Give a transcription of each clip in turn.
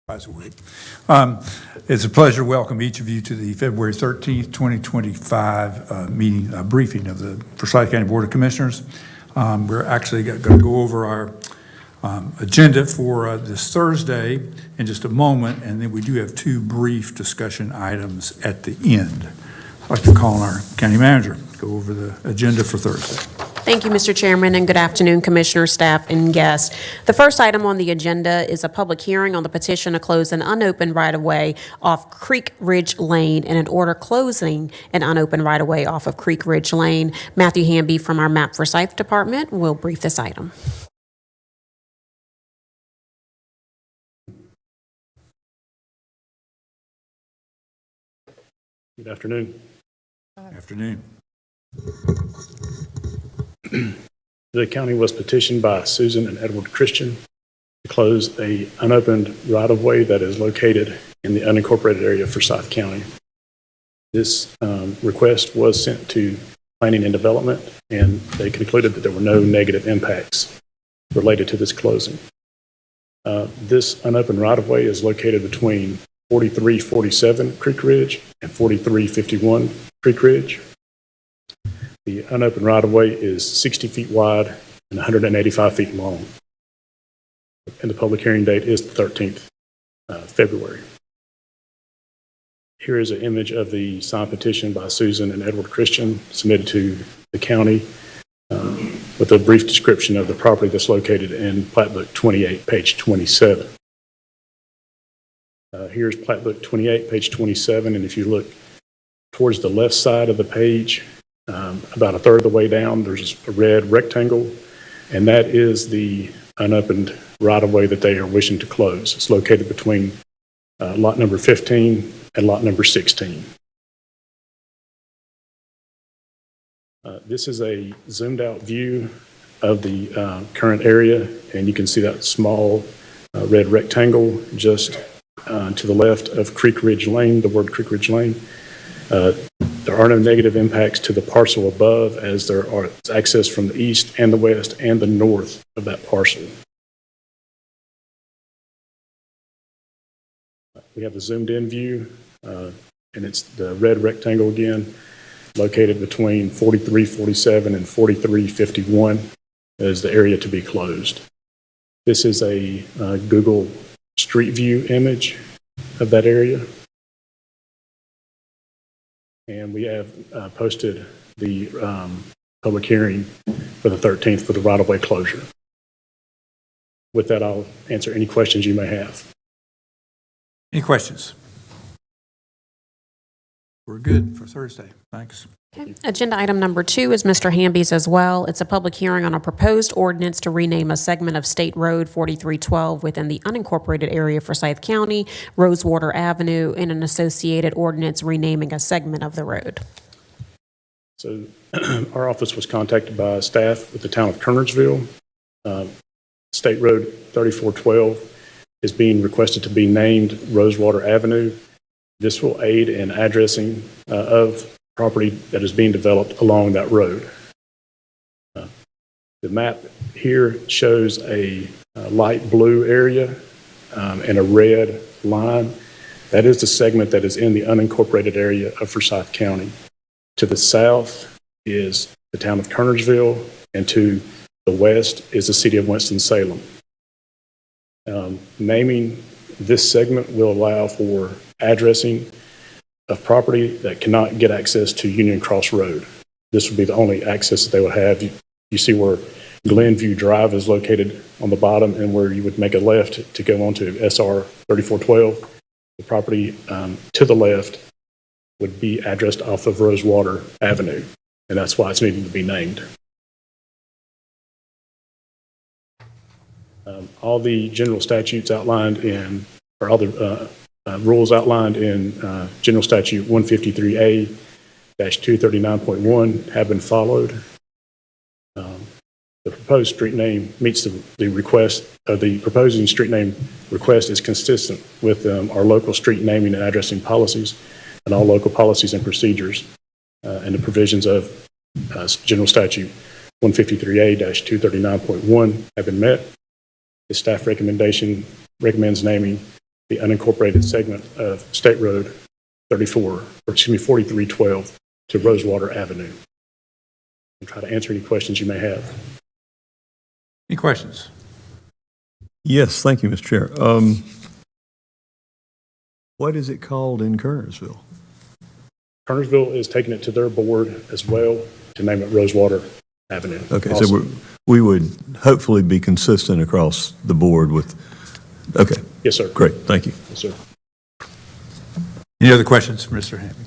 Twice a week. It's a pleasure to welcome each of you to the February 13th, 2025 meeting, briefing of the Forsyth County Board of Commissioners. We're actually going to go over our agenda for this Thursday in just a moment, and then we do have two brief discussion items at the end. I'd like to call on our county manager to go over the agenda for Thursday. Thank you, Mr. Chairman, and good afternoon, Commissioners, staff, and guests. The first item on the agenda is a public hearing on the petition to close an unopened right-of-way off Creek Ridge Lane and an order closing an unopened right-of-way off of Creek Ridge Lane. Matthew Hamby from our Map Forsyth Department will brief this item. Good afternoon. Afternoon. The county was petitioned by Susan and Edward Christian to close a unopened right-of-way that is located in the unincorporated area of Forsyth County. This request was sent to Planning and Development, and they concluded that there were no negative impacts related to this closing. This unopened right-of-way is located between 4347 Creek Ridge and 4351 Creek Ridge. The unopened right-of-way is 60 feet wide and 185 feet long. And the public hearing date is the 13th February. Here is an image of the signed petition by Susan and Edward Christian submitted to the county with a brief description of the property that's located in Plat Book 28, page 27. Here's Plat Book 28, page 27, and if you look towards the left side of the page, about a third of the way down, there's a red rectangle, and that is the unopened right-of-way that they are wishing to close. It's located between lot number 15 and lot number 16. This is a zoomed-out view of the current area, and you can see that small red rectangle just to the left of Creek Ridge Lane, the word Creek Ridge Lane. There are no negative impacts to the parcel above, as there is access from the east and the west and the north of that parcel. We have the zoomed in view, and it's the red rectangle again, located between 4347 and 4351 as the area to be closed. This is a Google Street View image of that area. And we have posted the public hearing for the 13th for the right-of-way closure. With that, I'll answer any questions you may have. Any questions? We're good for Thursday. Thanks. Okay. Agenda item number 2 is Mr. Hamby's as well. It's a public hearing on a proposed ordinance to rename a segment of State Road 4312 within the unincorporated area of Forsyth County, Rosewater Avenue, and an associated ordinance renaming a segment of the road. So our office was contacted by staff with the town of Kernersville. State Road 3412 is being requested to be named Rosewater Avenue. This will aid in addressing of property that is being developed along that road. The map here shows a light blue area and a red line. That is the segment that is in the unincorporated area of Forsyth County. To the south is the town of Kernersville, and to the west is the city of Winston-Salem. Naming this segment will allow for addressing of property that cannot get access to Union Cross Road. This would be the only access that they would have. You see where Glenview Drive is located on the bottom, and where you would make a left to go onto SR 3412. The property to the left would be addressed off of Rosewater Avenue, and that's why it's needing to be named. All the general statutes outlined in, or all the rules outlined in General Statute 153A-239.1 have been followed. The proposed street name meets the request of the proposing street name request is consistent with our local street naming and addressing policies and all local policies and procedures and the provisions of General Statute 153A-239.1 have been met. The staff recommends naming the unincorporated segment of State Road 4312 to Rosewater Avenue. I'll try to answer any questions you may have. Any questions? Yes, thank you, Mr. Chair. What is it called in Kernersville? Kernersville is taking it to their board as well to name it Rosewater Avenue. Okay, Also. so we would hopefully be consistent across the board with, okay, Yes, sir. great, thank you. Yes, sir. Any other questions for Mr. Hammond?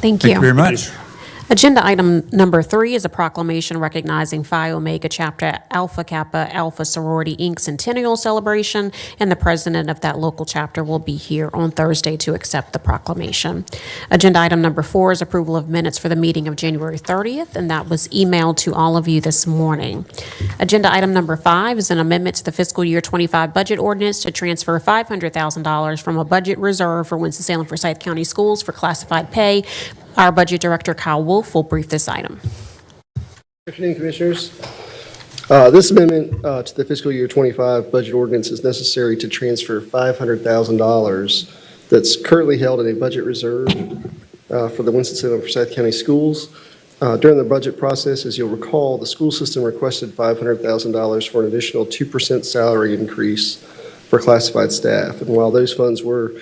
Thank Thank you very you. much. Agenda item number 3 is a proclamation recognizing Phi Omega Chapter Alpha Kappa Alpha Sorority Inc. Centennial Celebration, and the president of that local chapter will be here on Thursday to accept the proclamation. Agenda item number 4 is approval of minutes for the meeting of January 30th, and that was emailed to all of you this morning. Agenda item number 5 is an amendment to the fiscal year 25 budget ordinance to transfer $500,000 from a budget reserve for Winston-Salem Forsyth County Schools for classified pay. Our Budget Director, Kyle Wolf, will brief this item. Good afternoon, Commissioners. This amendment to the fiscal year 25 budget ordinance is necessary to transfer $500,000 that's currently held in a budget reserve for the Winston-Salem Forsyth County Schools. During the budget process, as you'll recall, the school system requested $500,000 for an additional 2% salary increase for classified staff. And while those funds were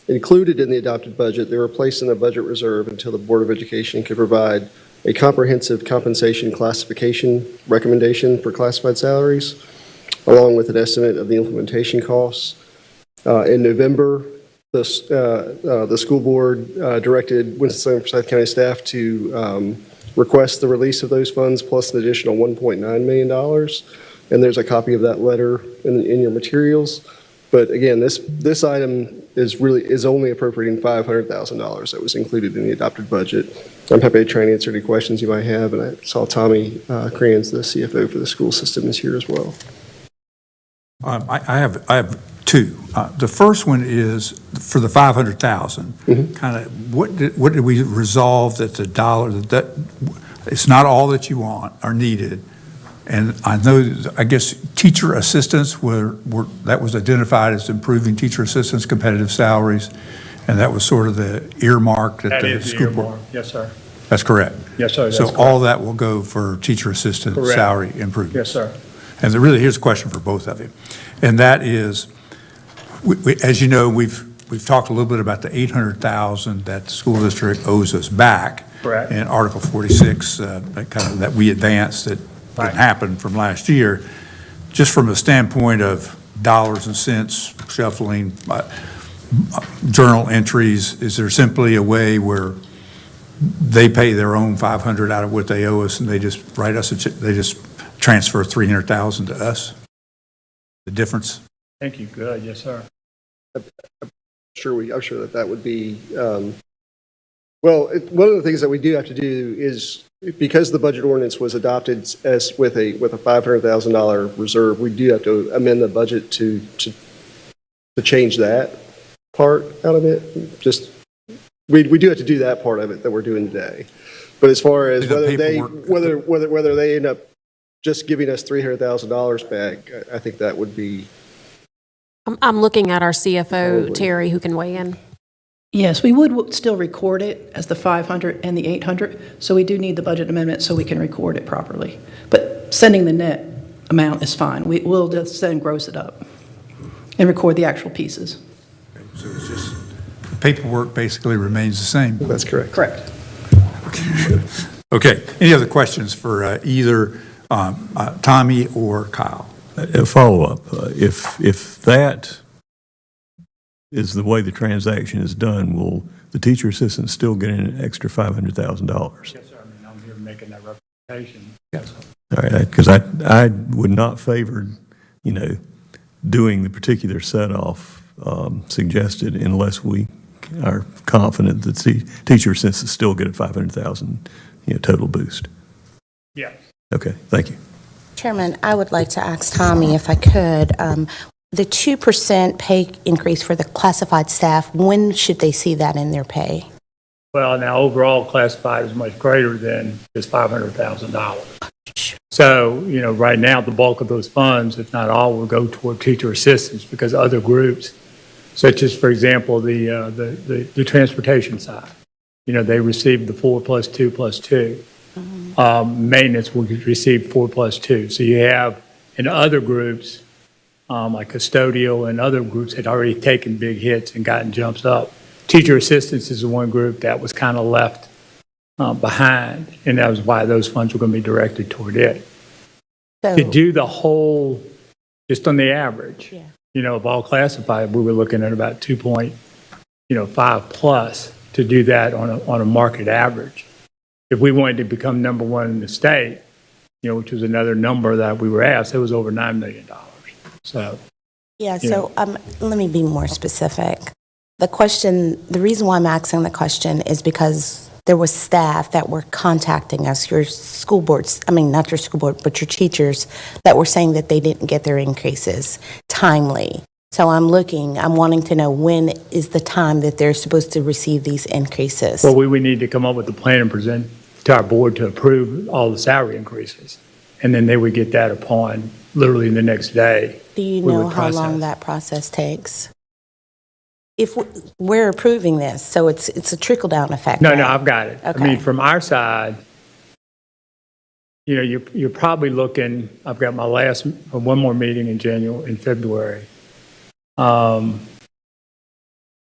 included in the adopted budget, they were placed in the budget reserve until the Board of Education could provide a comprehensive compensation classification recommendation for classified salaries, along with an estimate of the implementation costs. In November, the school board directed Winston-Salem Forsyth County staff to request the release of those funds plus an additional $1.9 million. And there's a copy of that letter in your materials. But again, this item is only appropriating $500,000 that was included in the adopted budget. I'm happy to try and answer any questions you might have, and I saw Tommy Crayons, the CFO for the school system, is here as well. I have two. The first one is for the $500,000. Kind of what did we resolve that the dollar that it's not all that you want or needed. And I guess teacher assistants that was identified as improving teacher assistants' competitive salaries, and that was sort of the earmark that the school board. Yes, sir. That's correct. Yes, sir. So all that will go for teacher assistant Correct. salary improvement. Yes, sir. And here's a question for both of you, and that is, as you know, we've talked a little bit about the $800,000 that the school district owes us back. Correct. In Article 46, that we advanced that Right. happened from last year. Just from a standpoint of dollars and cents, shuffling, journal entries, is there simply a way where they pay their own $500 out of what they owe us, and they just write us they just transfer $300,000 to us? The difference? Thank you. Good. Yes, sir. I'm sure that would be, one of the things that we do have to do is, because the budget ordinance was adopted as with a $500,000 reserve, we do have to amend the budget to change that part out of it. We do have to do that part of it that we're doing today. But as far as whether they end up just giving us $300,000 back, I think that would be. I'm looking at our CFO, Terry, who can weigh in. Yes, we would still record it as the 500 and the 800, so we do need the budget amendment so we can record it properly. But sending the net amount is fine. We'll just then gross it up and record the actual pieces. So it's just, the paperwork basically remains the same. That's correct. Correct. Okay, any other questions for either Tommy or Kyle? A follow-up, if that is the way the transaction is done, will the teacher assistant still get an extra $500,000? Yes, sir. I mean, I'm here making that representation. Yes. All right, because I would not favor, doing the particular set-off suggested unless we are confident that the teacher assistants still get a $500,000, total boost. Yes. Okay, thank you. Chairman, I would like to ask Tommy if I could. The 2% pay increase for the classified staff, when should they see that in their pay? Well, now overall classified is much greater than just $500,000. So, right now, the bulk of those funds, if not all, will go toward teacher assistants because other groups, such as, for example, the transportation side, they received the 4+2+2. Maintenance will receive 4+2. So you have in other groups, like custodial and other groups had already taken big hits and gotten jumps up. Teacher assistants is the one group that was kind of left behind, and that was why those funds were going to be directed toward it. So, To do the whole, just on the average, Yeah. of all classified, we were looking at about 2.5 plus to do that on a market average. If we wanted to become number one in the state, which was another number that we were asked, it was over $9 million. So, yeah, so let me be more specific. The reason why I'm asking the question is because there was staff that were contacting us, your school boards, not your school board, but your teachers, that were saying that they didn't get their increases timely. So I'm wanting to know when is the time that they're supposed to receive these increases? well, we would need to come up with a plan and present to our board to approve all the salary increases. And then they would get that upon literally the next day. Do you we know would how long process. that process takes? If we're approving this, so it's a trickle-down effect, No, right? I've got it. Okay. From our side, you're probably looking, I've got my one more meeting in February.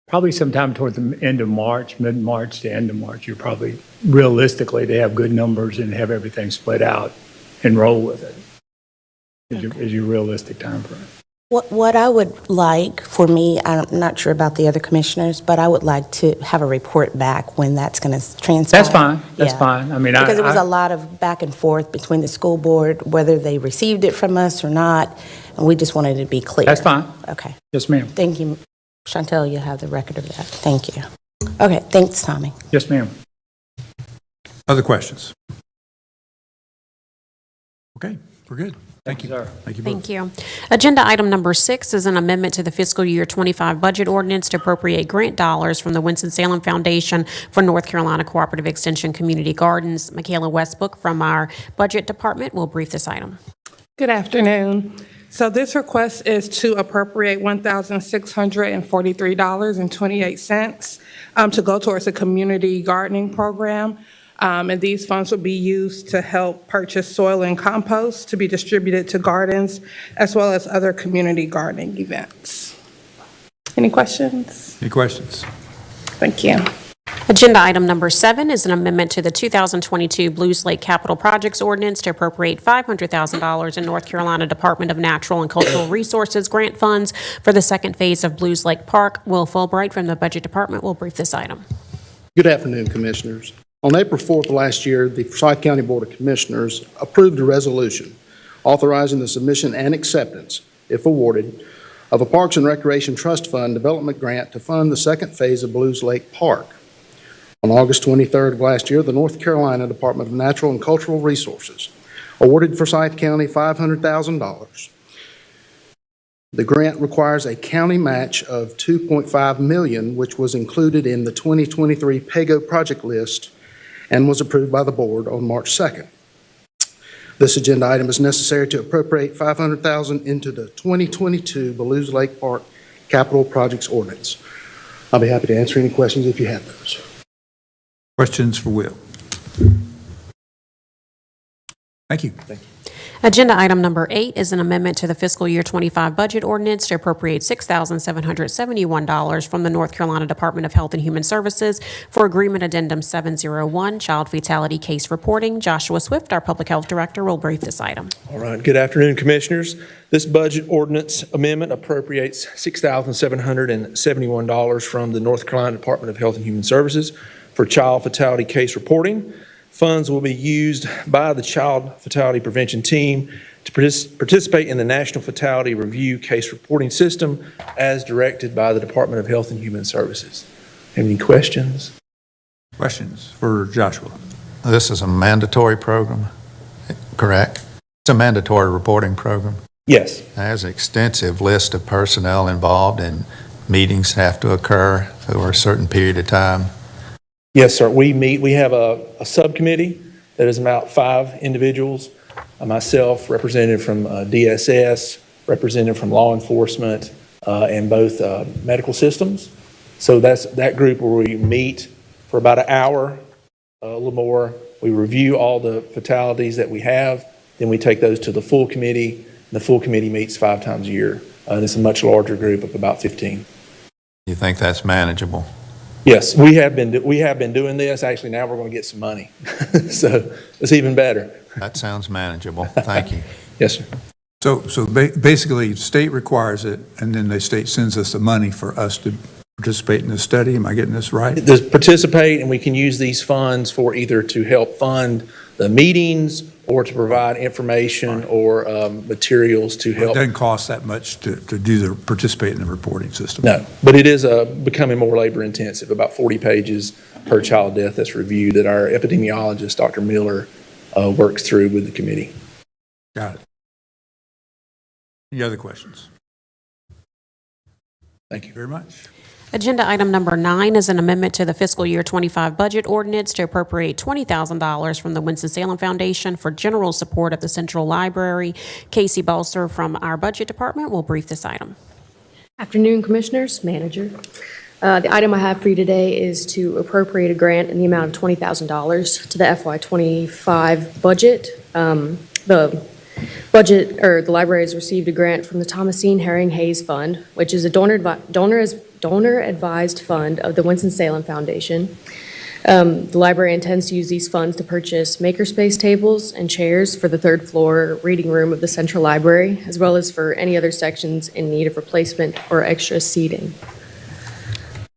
Probably sometime towards the end of March, mid-March to end of March, you're probably realistically to have good numbers and have everything split out and roll with it. Is your realistic time frame. What I would like for me, I'm not sure about the other commissioners, but I would like to have a report back when that's going to transpire. That's fine. That's Yeah. fine. Because it was a lot of back and forth between the school board, whether they received it from us or not, and we just wanted to be clear. That's fine. Okay. Yes, ma'am. Thank you. Chantel, you have the record of that. Thank you. Okay, thanks, Tommy. Yes, ma'am. Other questions? Okay, we're good. Thank you. Sir. Thank you both. Thank you. Agenda item number 6 is an amendment to the fiscal year 25 budget ordinance to appropriate grant dollars from the Winston-Salem Foundation for North Carolina Cooperative Extension Community Gardens. Michaela Westbrook from our Budget Department will brief this item. Good afternoon. So this request is to appropriate $1,643.28 to go towards a community gardening program. And these funds will be used to help purchase soil and compost to be distributed to gardens, as well as other community gardening events. Any questions? Any questions? Thank you. Agenda item number 7 is an amendment to the 2022 Blues Lake Capital Projects Ordinance to appropriate $500,000 in North Carolina Department of Natural and Cultural Resources grant funds for the second phase of Blues Lake Park. Will Fulbright from the Budget Department will brief this item. Good afternoon, Commissioners. On April 4th of last year, the Forsyth County Board of Commissioners approved a resolution authorizing the submission and acceptance, if awarded, of a Parks and Recreation Trust Fund development grant to fund the second phase of Blues Lake Park. On August 23rd of last year, the North Carolina Department of Natural and Cultural Resources awarded Forsyth County $500,000. The grant requires a county match of $2.5 million, which was included in the 2023 PAGO project list and was approved by the board on March 2nd. This agenda item is necessary to appropriate $500,000 into the 2022 Blues Lake Park Capital Projects Ordinance. I'll be happy to answer any questions if you have those. Questions for Will? Thank you. Agenda item number 8 is an amendment to the fiscal year 25 budget ordinance to appropriate $6,771 from the North Carolina Department of Health and Human Services for Agreement Addendum 701, Child Fatality Case Reporting. Joshua Swift, our Public Health Director, will brief this item. All right, good afternoon, Commissioners. This budget ordinance amendment appropriates $6,771 from the North Carolina Department of Health and Human Services for child fatality case reporting. Funds will be used by the Child Fatality Prevention Team to participate in the National Fatality Review Case Reporting System as directed by the Department of Health and Human Services. Any questions? Questions for Joshua? This is a mandatory program, correct? It's a mandatory reporting program. Yes. There's an extensive list of personnel involved, and meetings have to occur over a certain period of time. Yes, sir. We have a subcommittee that is about 5 individuals myself, representative from DSS, representative from law enforcement, and both medical systems. So that's that group where we meet for about an hour, a little more. We review all the fatalities that we have. Then we take those to the full committee. The full committee meets 5 times a year. And it's a much larger group of about 15. You think that's manageable? Yes, we have been doing this. Actually, now we're going to get some money. So it's even better. That sounds manageable. Thank you. Yes, sir. So basically, state requires it, and then the state sends us the money for us to participate in this study. Am I getting this right? To participate, and we can use these funds for either to help fund the meetings or to provide information or materials to It help. doesn't cost that much to participate in the reporting system. No, but it is becoming more labor intensive, about 40 pages per child death that's reviewed that our epidemiologist, Dr. Miller, works through with the committee. Got it. Any other questions? Thank you Very much. Agenda item number 9 is an amendment to the fiscal year 25 budget ordinance to appropriate $20,000 from the Winston-Salem Foundation for general support of the Central Library. Casey Bolster from our budget department will brief this item. Afternoon, Commissioners, Manager. The item I have for you today is to appropriate a grant in the amount of $20,000 to the FY25 budget. The library has received a grant from the Thomasine Herring Hayes Fund, which is a donor-advised fund of the Winston-Salem Foundation. The library intends to use these funds to purchase makerspace tables and chairs for the 3rd floor reading room of the Central Library, as well as for any other sections in need of replacement or extra seating.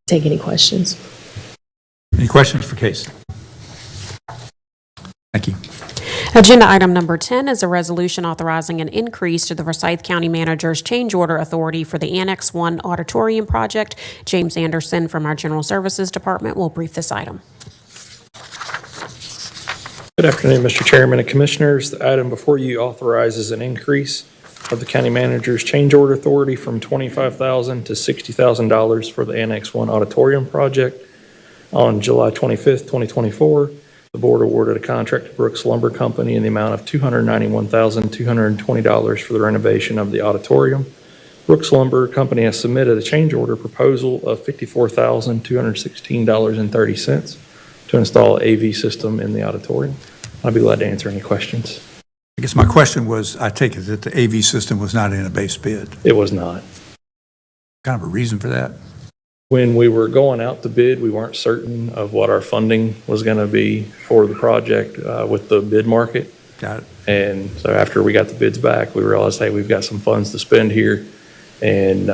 Take any questions. Any questions for Casey? Thank you. Agenda item number 10 is a resolution authorizing an increase to the Forsyth County Manager's change order authority for the Annex 1 Auditorium project. James Anderson from our General Services Department will brief this item. Good afternoon, Mr. Chairman and Commissioners. The item before you authorizes an increase of the county manager's change order authority from $25,000 to $60,000 for the Annex 1 Auditorium project. On July 25th, 2024, the board awarded a contract to Brooks Lumber Company in the amount of $291,220 for the renovation of the auditorium. Brooks Lumber Company has submitted a change order proposal of $54,216.30 to install an AV system in the auditorium. I'll be glad to answer any questions. I guess my question was, I take it that the AV system was not in a base bid. It was not. Kind of a reason for that? When we were going out to bid, we weren't certain of what our funding was going to be for the project with the bid market. Got it. And so after we got the bids back, we realized, hey, we've got some funds to spend here. And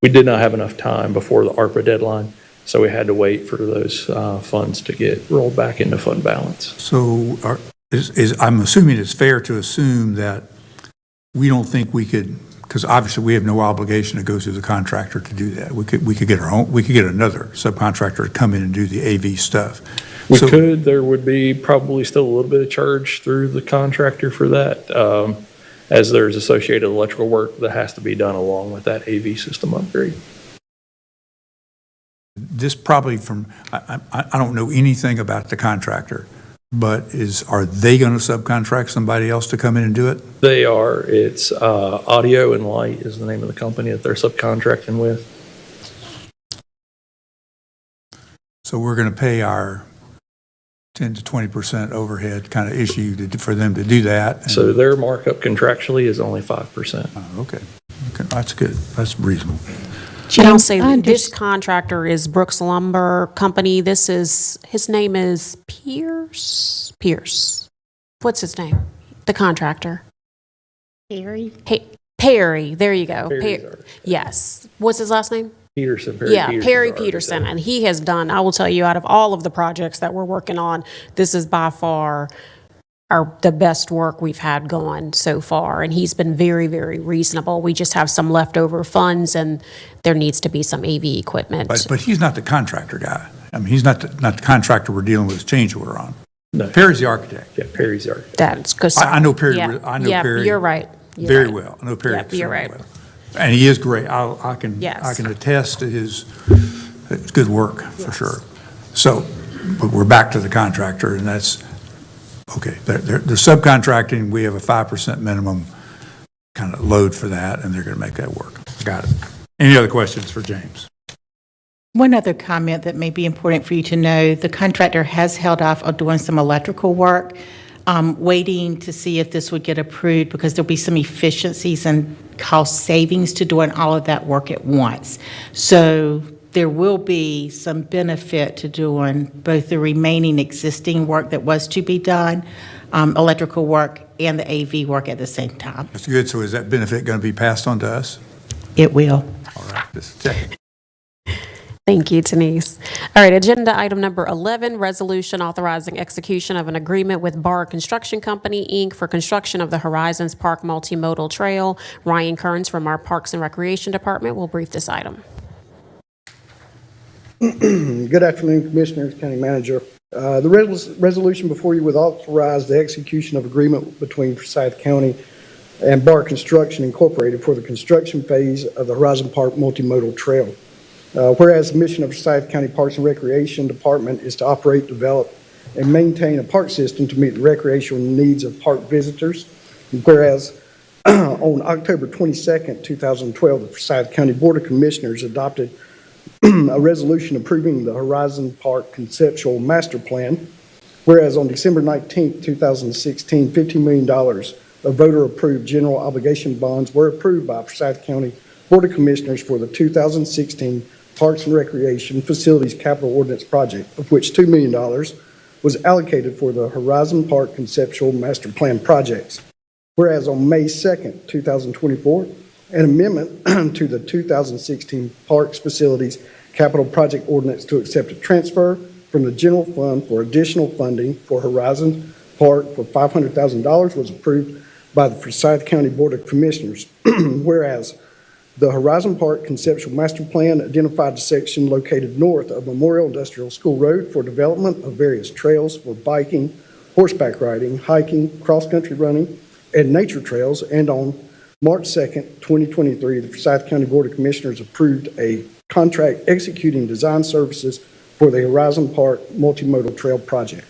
we did not have enough time before the ARPA deadline, so we had to wait for those funds to get rolled back into fund balance. So I'm assuming it's fair to assume that we don't think we could, because obviously we have no obligation to go through the contractor to do that. We could get another subcontractor to come in and do the AV stuff. We could. There would be probably still a little bit of charge through the contractor for that, as there's associated electrical work that has to be done along with that AV system upgrade. This probably I don't know anything about the contractor, but are they going to subcontract somebody else to come in and do it? They are. It's Audio and Light is the name of the company that they're subcontracting with. So we're going to pay our 10 to 20% overhead kind of issue for them to do that. So their markup contractually is only 5%. Okay, that's good. That's reasonable. And I'll say that this contractor is Brooks Lumber Company. His name is Pierce. What's his name? The contractor. Perry? Perry, there you go. Perry's Yes. What's his last name? Peterson. Perry Peterson. And he has done, I will tell you, out of all of the projects that we're working on, this is by far the best work we've had going so far. And he's been very, very reasonable. We just have some leftover funds and there needs to be some AV equipment. But he's not the contractor guy. I mean, he's not the contractor we're dealing with this change order on. No. Perry's the architect. Yeah, Perry's the architect. That's because I know Perry. Yeah, I know Perry. You're right. Very well. I know Perry. Yeah, you're right. Well. And he is great. I can attest to his good work for sure. So, but we're back to the contractor, and that's Okay, they're subcontracting, we have a 5% minimum kind of load for that, and they're going to make that work. Got it. Any other questions for James? One other comment that may be important for you to know, the contractor has held off on doing some electrical work, waiting to see if this would get approved because there'll be some efficiencies and cost savings to doing all of that work at once. So there will be some benefit to doing both the remaining existing work that was to be done, electrical work and the AV work at the same time. That's good. So is that benefit going to be passed on to us? It will. All right, just checking. Thank you, Denise. All right, agenda item number 11, resolution authorizing execution of an agreement with Barr Construction Company, Inc. for construction of the Horizons Park Multimodal Trail. Ryan Kearns from our Parks and Recreation Department will brief this item. Good afternoon, Commissioners, County Manager. The resolution before you would authorize the execution of agreement between Forsyth County and Barr Construction Incorporated for the construction phase of the Horizon Park Multimodal Trail. Whereas the mission of Forsyth County Parks and Recreation Department is to operate, develop, and maintain a park system to meet the recreational needs of park visitors. And whereas on October 22nd, 2012, the Forsyth County Board of Commissioners adopted a resolution approving the Horizon Park Conceptual Master Plan. Whereas on December 19th, 2016, $15 million of voter-approved general obligation bonds were approved by Forsyth County Board of Commissioners for the 2016 Parks and Recreation Facilities Capital Ordinance Project, of which $2 million was allocated for the Horizon Park Conceptual Master Plan projects. Whereas on May 2nd, 2024, an amendment to the 2016 Parks Facilities Capital Project Ordinance to accept a transfer from the general fund for additional funding for Horizon Park for $500,000 was approved by the Forsyth County Board of Commissioners. Whereas the Horizon Park Conceptual Master Plan identified the section located north of Memorial Industrial School Road for development of various trails for biking, horseback riding, hiking, cross-country running, and nature trails. And on March 2nd, 2023, the Forsyth County Board of Commissioners approved a contract executing design services for the Horizon Park Multimodal Trail project.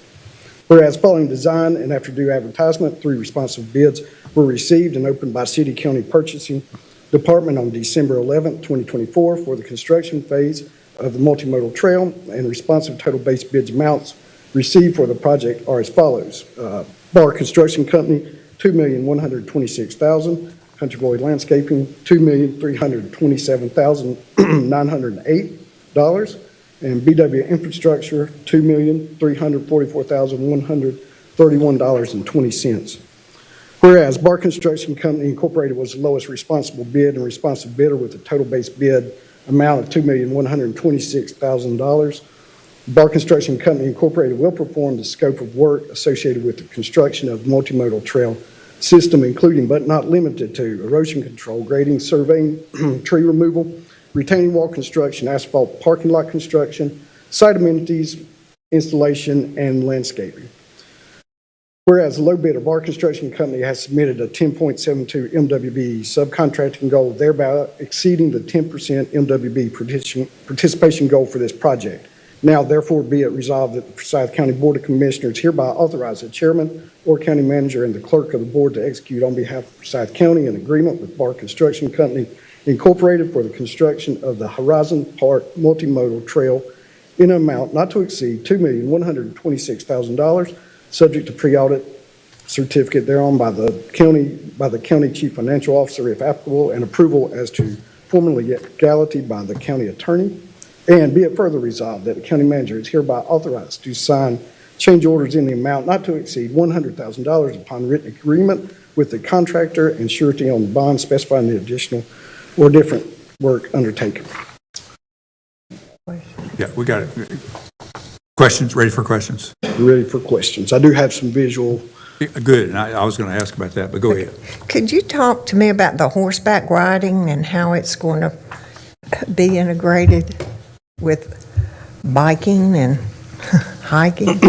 Whereas following design and after due advertisement, 3 responsive bids were received and opened by City County Purchasing Department on December 11th, 2024 for the construction phase of the multimodal trail, and responsive total base bids amounts received for the project are as follows. Barr Construction Company, $2,126,000. Country Boy Landscaping, $2,327,908. And BW Infrastructure, $2,344,131.20. Whereas Barr Construction Company Incorporated was the lowest responsible bid and responsive bidder with a total base bid amount of $2,126,000. Barr Construction Company Incorporated will perform the scope of work associated with the construction of the multimodal trail system, including but not limited to erosion control, grading, surveying, tree removal, retaining wall construction, asphalt parking lot construction, site amenities, installation, and landscaping. Whereas the low bidder, Barr Construction Company, has submitted a 10.72 MWB subcontracting goal, thereby exceeding the 10% MWB participation goal for this project. Now, therefore, be it resolved that the Forsyth County Board of Commissioners hereby authorize the chairman or county manager and the clerk of the board to execute on behalf of Forsyth County an agreement with Barr Construction Company Incorporated for the construction of the Horizon Park Multimodal Trail in an amount not to exceed $2,126,000, subject to pre-audit certificate thereon by the county chief financial officer if applicable, and approval as to formal legality by the county attorney. And be it further resolved that the county manager is hereby authorized to sign change orders in the amount not to exceed $100,000 upon written agreement with the contractor and surety on the bond specifying the additional or different work undertaken. Yeah, we got it. Questions? Ready for questions? Ready for questions. I do have some visual. Good, and I was going to ask about that, but go ahead. Could you talk to me about the horseback riding and how it's going to be integrated with biking and hiking?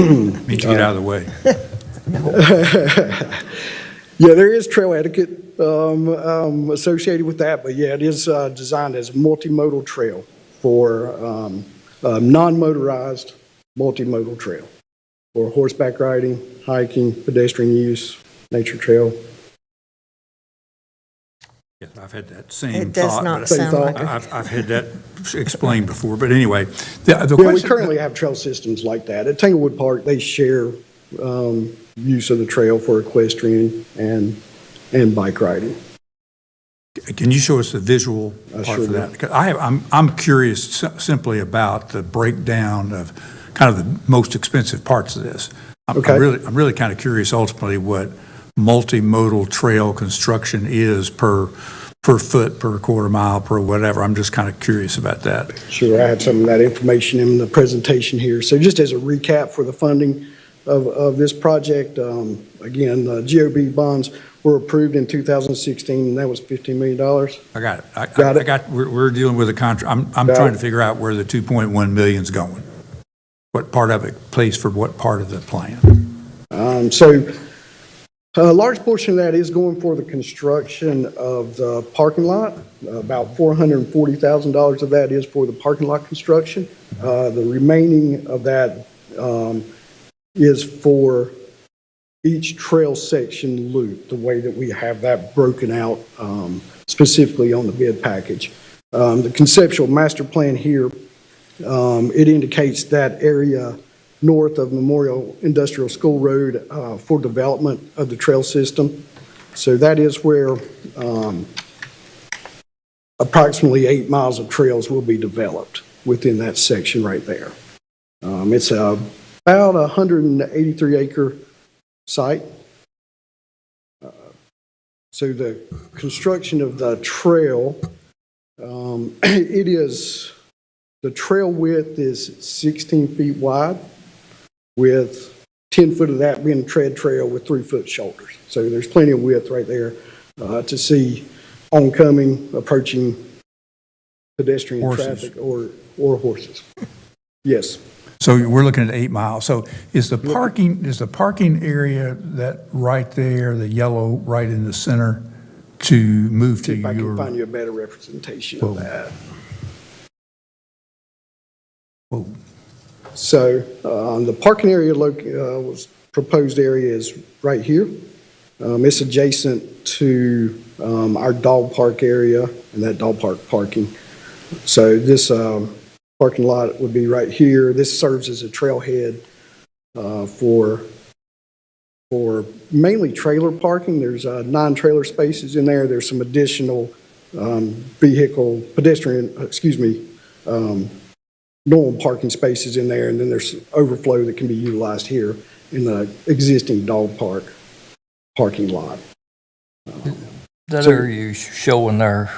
Need to get out of the way. Yeah, there is trail etiquette associated with that, but yeah, it is designed as a multimodal trail for non-motorized multimodal trail. for horseback riding, hiking, pedestrian use, nature trail. Yes, I've had that same It does thought. not but sound like it. I've had that explained before, but anyway. The Yeah, we question- currently have trail systems like that. At Tanglewood Park, they share use of the trail for equestrian and bike riding. Can you show us the visual I part sure for will. that? Because I'm curious simply about the breakdown of kind of the most expensive parts of this. I'm really kind of curious ultimately what multimodal trail construction is per foot, per quarter mile, per whatever. I'm just kind of curious about that. Sure, I had some of that information in the presentation here. So just as a recap for the funding of this project, again, the GOB bonds were approved in 2016, and that was $15 million. I got it. Got it. We're dealing with a contract. I'm Got trying it. to figure out where the 2.1 million's going. What part of it plays for what part of the plan? So a large portion of that is going for the construction of the parking lot. About $440,000 of that is for the parking lot construction. The remaining of that is for each trail section loop, the way that we have that broken out specifically on the bid package. The conceptual master plan here, it indicates that area north of Memorial Industrial School Road for development of the trail system. So that is where approximately 8 miles of trails will be developed within that section right there. It's about a 183-acre site. So the construction of the trail, the trail width is 16 feet wide, with 10 foot of that being a tread trail with 3-foot shoulders. So there's plenty of width right there to see oncoming, approaching pedestrian Horses. traffic or horses. Yes. So we're looking at 8 miles. So is the parking area that right there, the yellow right in the center, to move to See if I can your? find you a better representation Whoa. of that. Whoa. So the parking area was proposed area is right here. It's adjacent to our dog park area and that dog park parking. So this parking lot would be right here. This serves as a trailhead for mainly trailer parking. There's 9 trailer spaces in there. There's some additional normal parking spaces in there, and then there's overflow that can be utilized here in the existing dog park parking lot. That So- area you're showing there,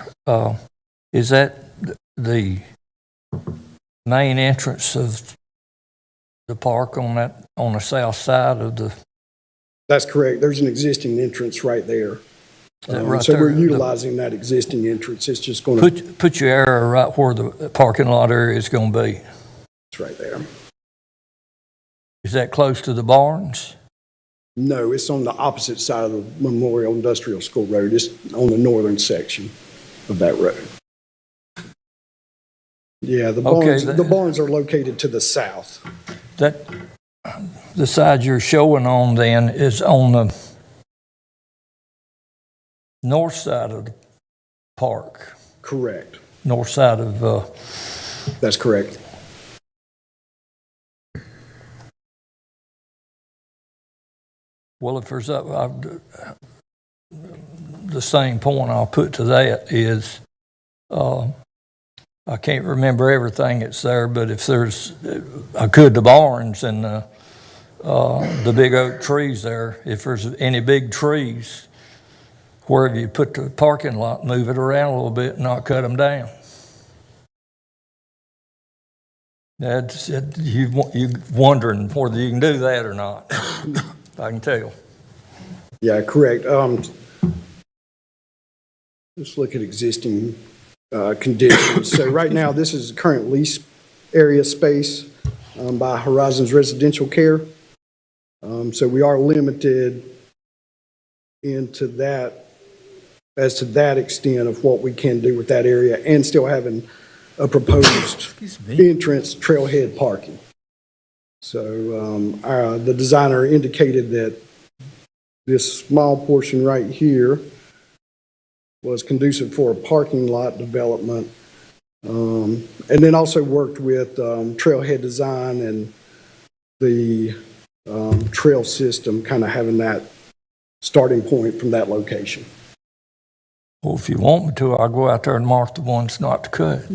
is that the main entrance of the park on the south side of the? That's correct. There's an existing entrance right there. that right So we're there? utilizing that existing entrance. It's just going to, Put your arrow right where the parking lot area is going to be. it's right there. Is that close to the barns? No, it's on the opposite side of the Memorial Industrial School Road. It's on the northern section of that road. Yeah, the Okay, barns are located to the south. The side you're showing on then is on the north side of the park, Correct. north side of, That's correct. well, if there's the same point I'll put to that is, I can't remember everything that's there, but if there's, the barns and the big oak trees there, if there's any big trees, wherever you put the parking lot, move it around a little bit and not cut them down. You're wondering whether you can do that or not. I can tell. Yeah, correct. Let's look at existing conditions. So right now, this is current lease area space by Horizons Residential Care. So we are limited into that, as to that extent of what we can do with that area and still having a proposed entrance trailhead parking. So the designer indicated that this small portion right here was conducive for a parking lot development. And then also worked with Trailhead Design and the trail system, kind of having that starting point from that location. Well, if you want me to, I'll go out there and mark the ones not to cut.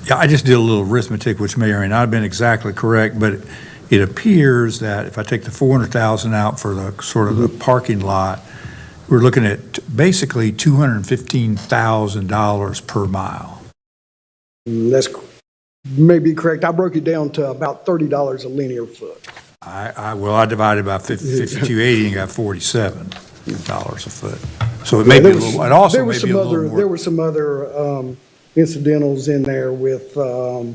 Yeah, I just did a little arithmetic, which may or may not have been exactly correct, but it appears that if I take the 400,000 out for the sort of the parking lot, we're looking at basically $215,000 per mile. That's may be correct. I broke it down to about $30 a linear foot. I divided by 5280 and got $47 a foot. So it may be a little, it also may be a little more. There were some other incidentals in there with the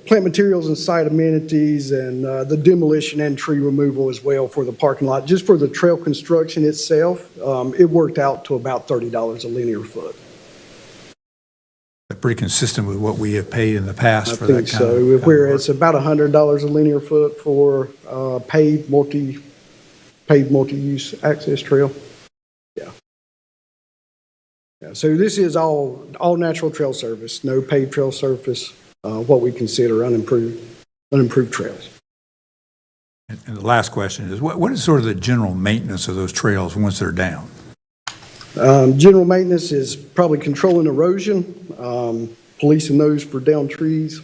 plant materials and site amenities and the demolition and tree removal as well for the parking lot. Just for the trail construction itself, it worked out to about $30 a linear foot. Pretty consistent with what we have paid in the past for that kind of. I think so. Where it's about $100 a linear foot for paved multi-use access trail. Yeah. Yeah. So this is all natural trail surface, no paved trail surface, what we consider unimproved trails. And the last question is, what is sort of the general maintenance of those trails once they're down? General maintenance is probably controlling erosion, policing those for downed trees,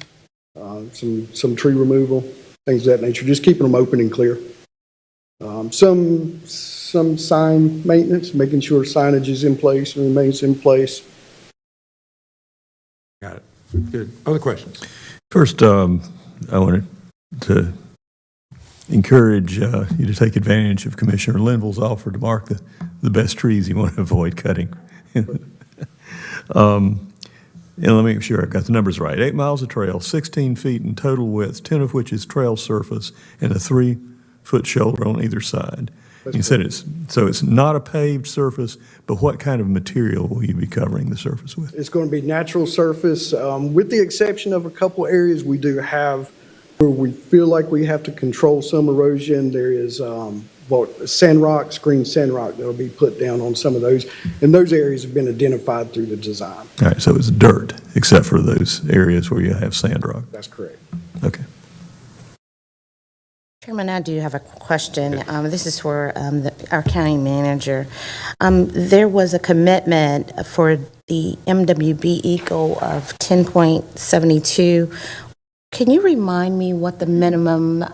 some tree removal, things of that nature, just keeping them open and clear. Some sign maintenance, making sure signage is in place and remains in place. Got it. Good. Other questions? First, I wanted to encourage you to take advantage of Commissioner Linville's offer to mark the best trees you want to avoid cutting. And let me make sure I've got the numbers right. 8 miles of trail, 16 feet in total width, 10 of which is trail surface, and a 3-foot shoulder on either side. You said it's not a paved surface, but what kind of material will you be covering the surface with? It's going to be natural surface, with the exception of a couple areas we do have where we feel like we have to control some erosion. There is sand rock, screen sand rock that will be put down on some of those, and those areas have been identified through the design. All right, so it's dirt, except for those areas where you have sand rock. That's correct. Okay. Chairman, I do have a question. This is for our county manager. There was a commitment for the MWBE goal of 10.72. Can you remind me what the minimum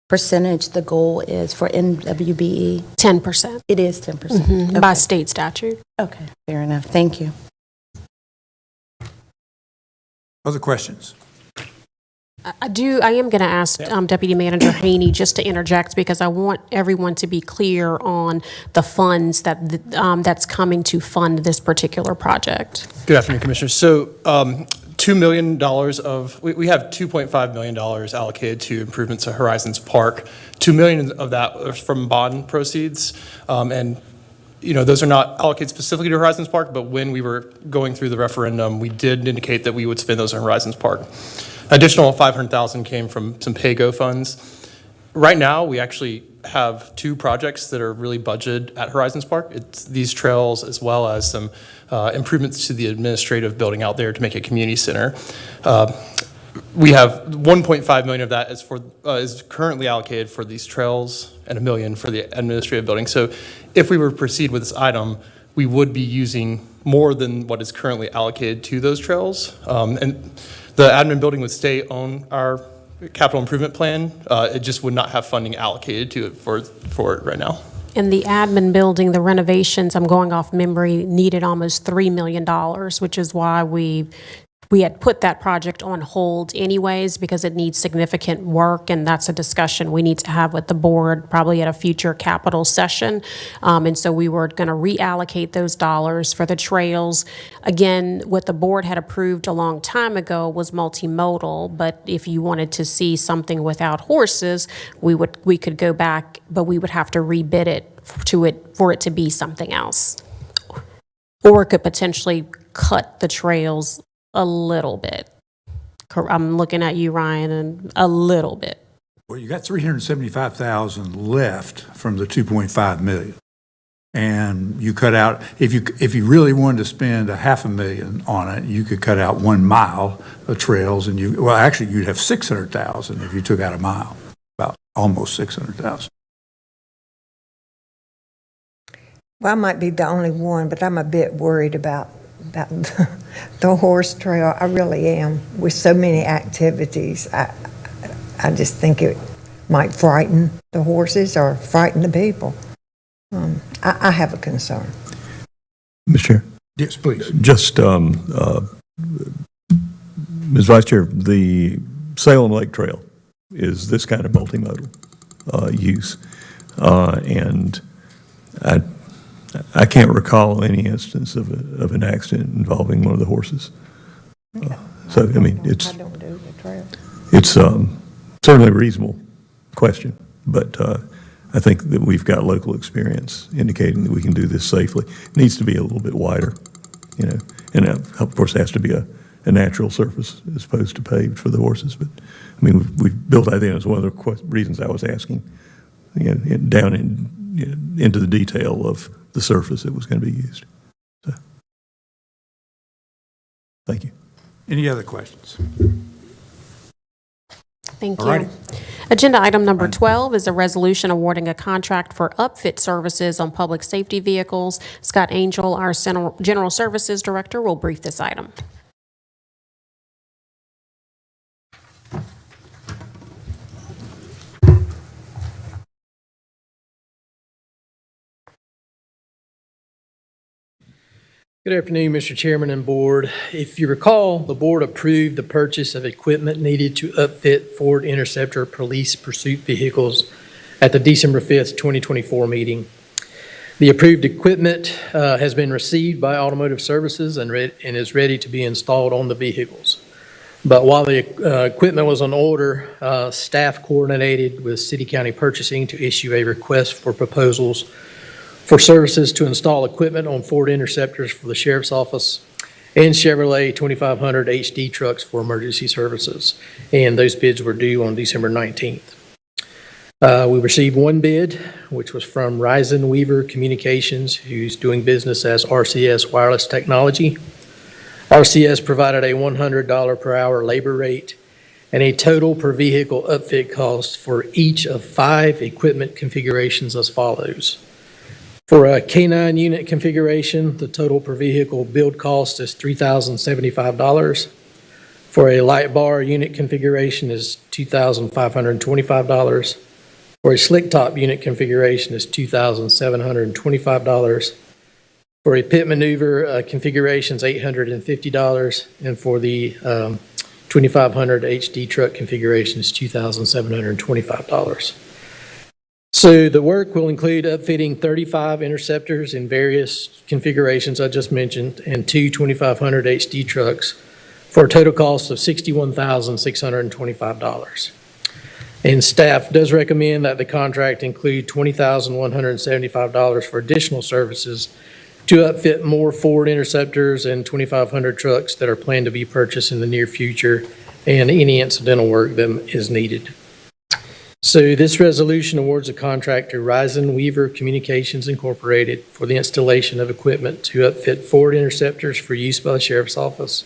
percentage the goal is for MWBE? 10%. It is 10%. Okay. By state statute. Okay, fair enough. Thank you. Other questions? I am going to ask Deputy Manager Haney just to interject because I want everyone to be clear on the funds that's coming to fund this particular project. Good afternoon, Commissioners. So $2 million we have $2.5 million allocated to improvements to Horizons Park. $2 million of that is from bond proceeds. And those are not allocated specifically to Horizons Park, but when we were going through the referendum, we did indicate that we would spend those on Horizons Park. Additional $500,000 came from some PAYGO funds. Right now, we actually have 2 projects that are really budgeted at Horizons Park. It's these trails as well as some improvements to the administrative building out there to make a community center. We have $1.5 million of that is currently allocated for these trails and $1 million for the administrative building. So if we were to proceed with this item, we would be using more than what is currently allocated to those trails. And the admin building would stay on our capital improvement plan. It just would not have funding allocated to it for it right now. And the admin building, the renovations, I'm going off memory, needed almost $3 million, which is why we had put that project on hold anyways, because it needs significant work, and that's a discussion we need to have with the board probably at a future capital session. And so we were going to reallocate those dollars for the trails. Again, what the board had approved a long time ago was multimodal, but if you wanted to see something without horses, we could go back, but we would have to rebid it for it to be something else. Or it could potentially cut the trails a little bit. I'm looking at you, Ryan, and a little bit. Well, you got 375,000 left from the 2.5 million. And you cut out, if you really wanted to spend $500,000 on it, you could cut out 1 mile of trails and actually you'd have 600,000 if you took out a mile, about almost 600,000. Well, I might be the only one, but I'm a bit worried about the horse trail. I really am. With so many activities, I just think it might frighten the horses or frighten the people. I have a concern. Mr. Chair? Yes, please. Just, Ms. Vice Chair, the Salem Lake Trail is this kind of multimodal use. And I can't recall any instance of an accident involving one of the horses. So, I mean, I don't do the trail. it's certainly a reasonable question, but I think that we've got local experience indicating that we can do this safely. It needs to be a little bit wider, you know, and of course it has to be a natural surface as opposed to paved for the horses. But I mean, we've built that in as one of the reasons I was asking, you know, down into the detail of the surface that was going to be used. So, thank you. Any other questions? Thank you. All righty. Agenda item number 12 is a resolution awarding a contract for upfit services on public safety vehicles. Scott Angel, our General Services Director, will brief this item. Good afternoon, Mr. Chairman and Board. If you recall, the Board approved the purchase of equipment needed to upfit Ford Interceptor police pursuit vehicles at the December 5th, 2024 meeting. The approved equipment has been received by Automotive Services and is ready to be installed on the vehicles. But while the equipment was on order, staff coordinated with City County Purchasing to issue a request for proposals for services to install equipment on Ford Interceptors for the Sheriff's Office and Chevrolet 2500 HD trucks for emergency services. And those bids were due on December 19th. We received one bid, which was from Ryzen Weaver Communications, who's doing business as RCS Wireless Technology. RCS provided a $100 per hour labor rate and a total per vehicle upfit cost for each of 5 equipment configurations as follows. For a K9 unit configuration, the total per vehicle build cost is $3,075. For a light bar unit configuration is $2,525. For a slick top unit configuration is $2,725. For a pit maneuver configuration is $850. And for the 2500 HD truck configuration is $2,725. So the work will include upfitting 35 Interceptors in various configurations I just mentioned and 2 2500 HD trucks for a total cost of $61,625. And staff does recommend that the contract include $20,175 for additional services to upfit more Ford Interceptors and 2500 trucks that are planned to be purchased in the near future and any incidental work that is needed. So this resolution awards a contract to Ryzen Weaver Communications Incorporated for the installation of equipment to upfit Ford Interceptors for use by the Sheriff's Office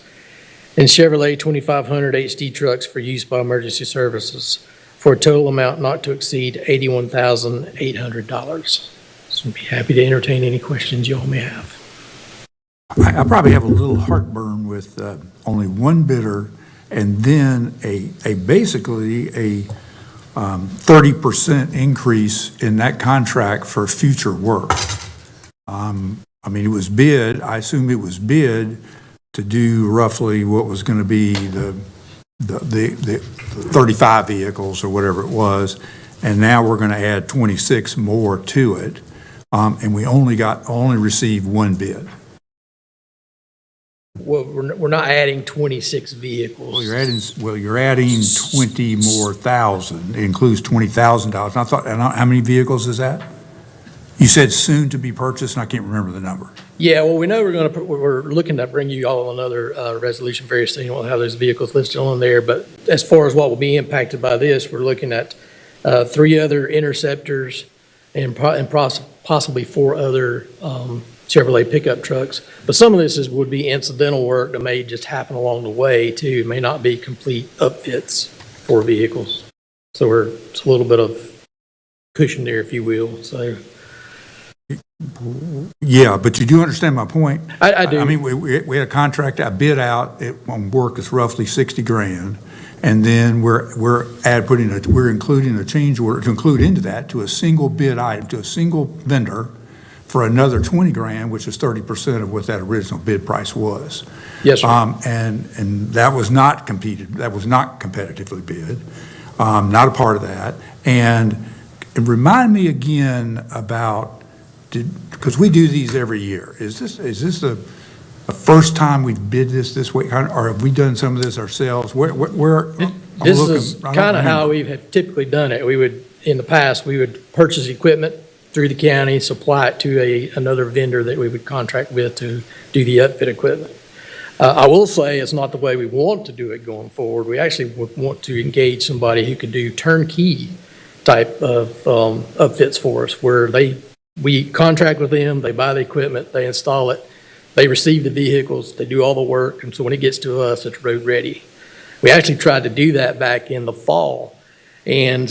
and Chevrolet 2500 HD trucks for use by emergency services for a total amount not to exceed $81,800. So I'd be happy to entertain any questions you all may have. I probably have a little heartburn with only one bidder and then basically a 30% increase in that contract for future work. I mean, it was bid, I assume it was bid to do roughly what was going to be the 35 vehicles or whatever it was, and now we're going to add 26 more to it, and we only received one bid. Well, we're not adding 26 vehicles. Well, you're adding 20 more thousand. It includes $20,000. And I thought, how many vehicles is that? You said soon to be purchased, and I can't remember the number. Yeah, well, we know we're looking to bring you all another resolution very soon. We'll have those vehicles listed on there. But as far as what will be impacted by this, we're looking at 3 other Interceptors and possibly 4 other Chevrolet pickup trucks. But some of this would be incidental work that may just happen along the way too. It may not be complete upfits for vehicles. So it's a little bit of cushion there, if you will, so. Yeah, but you do understand my point? I do. I mean, we had a contract, I bid out, on work that's roughly 60 grand, and then we're including a change order to include into that to a single bid item, to a single vendor for another 20 grand, which is 30% of what that original bid price was. Yes, sir. And that was not competitively bid, not a part of that. And remind me again about, because we do these every year. Is this the first time we've bid this way, or have we done some of this ourselves? This is kind of how we have typically done it. In the past, we would purchase equipment through the county, supply it to another vendor that we would contract with to do the upfit equipment. I will say it's not the way we want to do it going forward. We actually would want to engage somebody who could do turnkey type of upfits for us, where we contract with them, they buy the equipment, they install it, they receive the vehicles, they do all the work, and so when it gets to us, it's road ready. We actually tried to do that back in the fall, and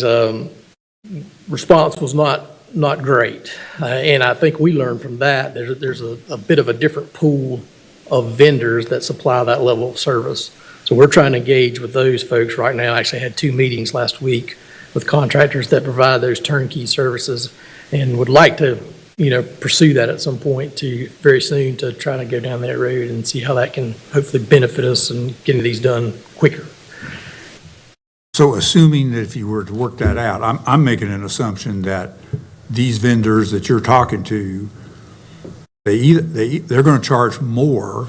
response was not great. And I think we learned from that. There's a bit of a different pool of vendors that supply that level of service. So we're trying to engage with those folks right now. I actually had 2 meetings last week with contractors that provide those turnkey services, and would like to, pursue that at some point very soon to try to go down that road and see how that can hopefully benefit us in getting these done quicker. So assuming that if you were to work that out, I'm making an assumption that these vendors that you're talking to, they're going to charge more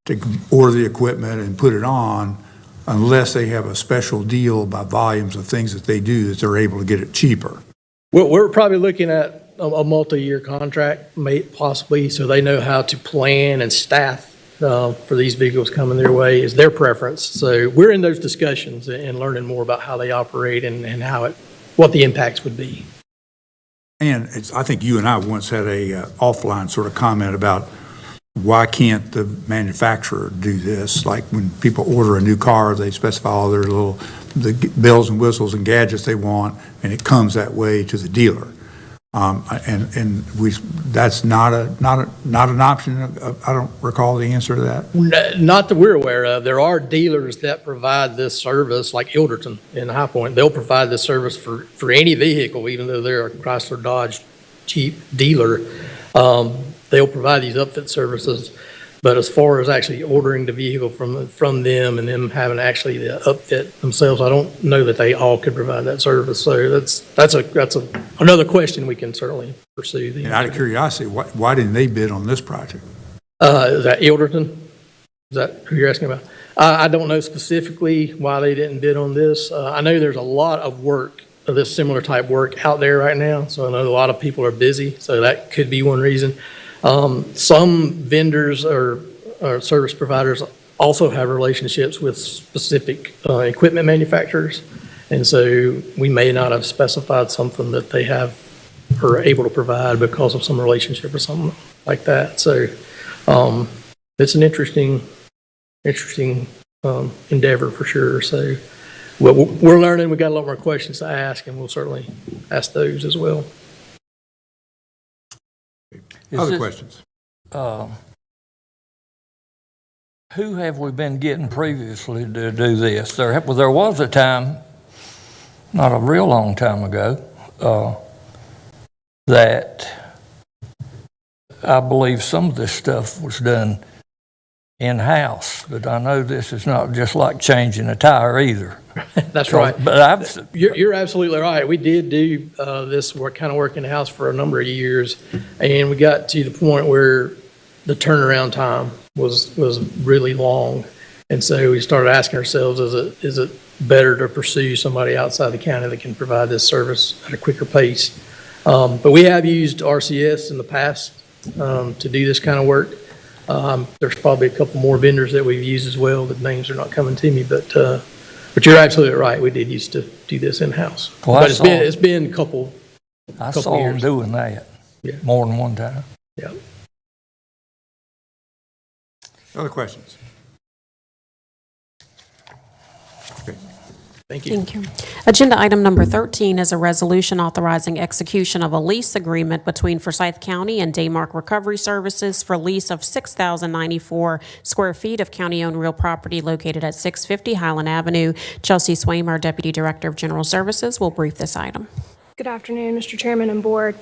to order the equipment and put it on, unless they have a special deal by volumes of things that they do that they're able to get it cheaper. Well, we're probably looking at a multi-year contract, possibly, so they know how to plan and staff for these vehicles coming their way is their preference. So we're in those discussions and learning more about how they operate and what the impacts would be. And I think you and I once had a offline sort of comment about why can't the manufacturer do this? Like when people order a new car, they specify all their the bells and whistles and gadgets they want, and it comes that way to the dealer. That's not an option. I don't recall the answer to that. Not that we're aware of. There are dealers that provide this service, like Ilderton in High Point. They'll provide this service for any vehicle, even though they're a Chrysler Dodge Jeep dealer. They'll provide these upfit services. But as far as actually ordering the vehicle from them and them having actually the upfit themselves, I don't know that they all could provide that service. So that's another question we can certainly pursue. And out of curiosity, why didn't they bid on this project? Is that Ilderton? Is that who you're asking about? I don't know specifically why they didn't bid on this. I know there's a lot of work of this similar type work out there right now. So I know a lot of people are busy. So that could be one reason. Some vendors or service providers also have relationships with specific equipment manufacturers, and so we may not have specified something that they have or are able to provide because of some relationship or something like that. So it's an interesting endeavor for sure. So we're learning. We got a lot more questions to ask, and we'll certainly ask those as well. Other questions? Who have we been getting previously to do this? There was a time, not a real long time ago, that I believe some of this stuff was done in-house, but I know this is not just like changing a tire either. That's right. But you're absolutely right. We did do this kind of work in the house for a number of years, and we got to the point where the turnaround time was really long, and so we started asking ourselves, is it better to pursue somebody outside the county that can provide this service at a quicker pace? But we have used RCS in the past to do this kind of work. There's probably a couple more vendors that we've used as well. The names are not coming to me, but you're absolutely right. We did used to do this in-house. Well, But it's been a couple I saw them years. doing that Yeah. more than one time. Yeah. Other questions? Okay. Thank you. Thank you. Agenda item number 13 is a resolution authorizing execution of a lease agreement between Forsyth County and Daymark Recovery Services for lease of 6,094 square feet of county-owned real property located at 650 Highland Avenue. Chelsea Swaim, our Deputy Director of General Services, will brief this item. Good afternoon, Mr. Chairman and Board.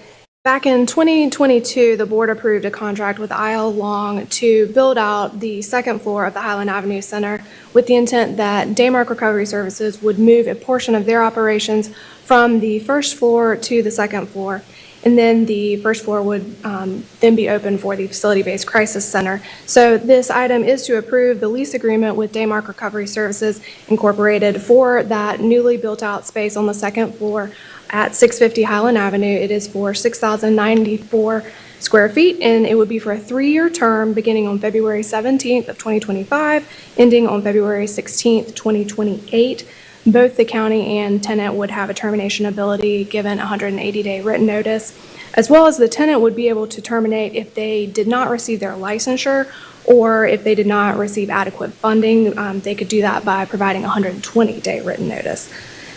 Back in 2022, the Board approved a contract with IL Long to build out the second floor of the Highland Avenue Center with the intent that Daymark Recovery Services would move a portion of their operations from the first floor to the second floor. And then the first floor would then be open for the facility-based crisis center. So this item is to approve the lease agreement with Daymark Recovery Services Incorporated for that newly built-out space on the second floor at 650 Highland Avenue. It is for 6,094 square feet, and it would be for a 3-year term beginning on February 17th of 2025, ending on February 16th, 2028. Both the county and tenant would have a termination ability given a 180-day written notice, as well as the tenant would be able to terminate if they did not receive their licensure or if they did not receive adequate funding. They could do that by providing a 120-day written notice.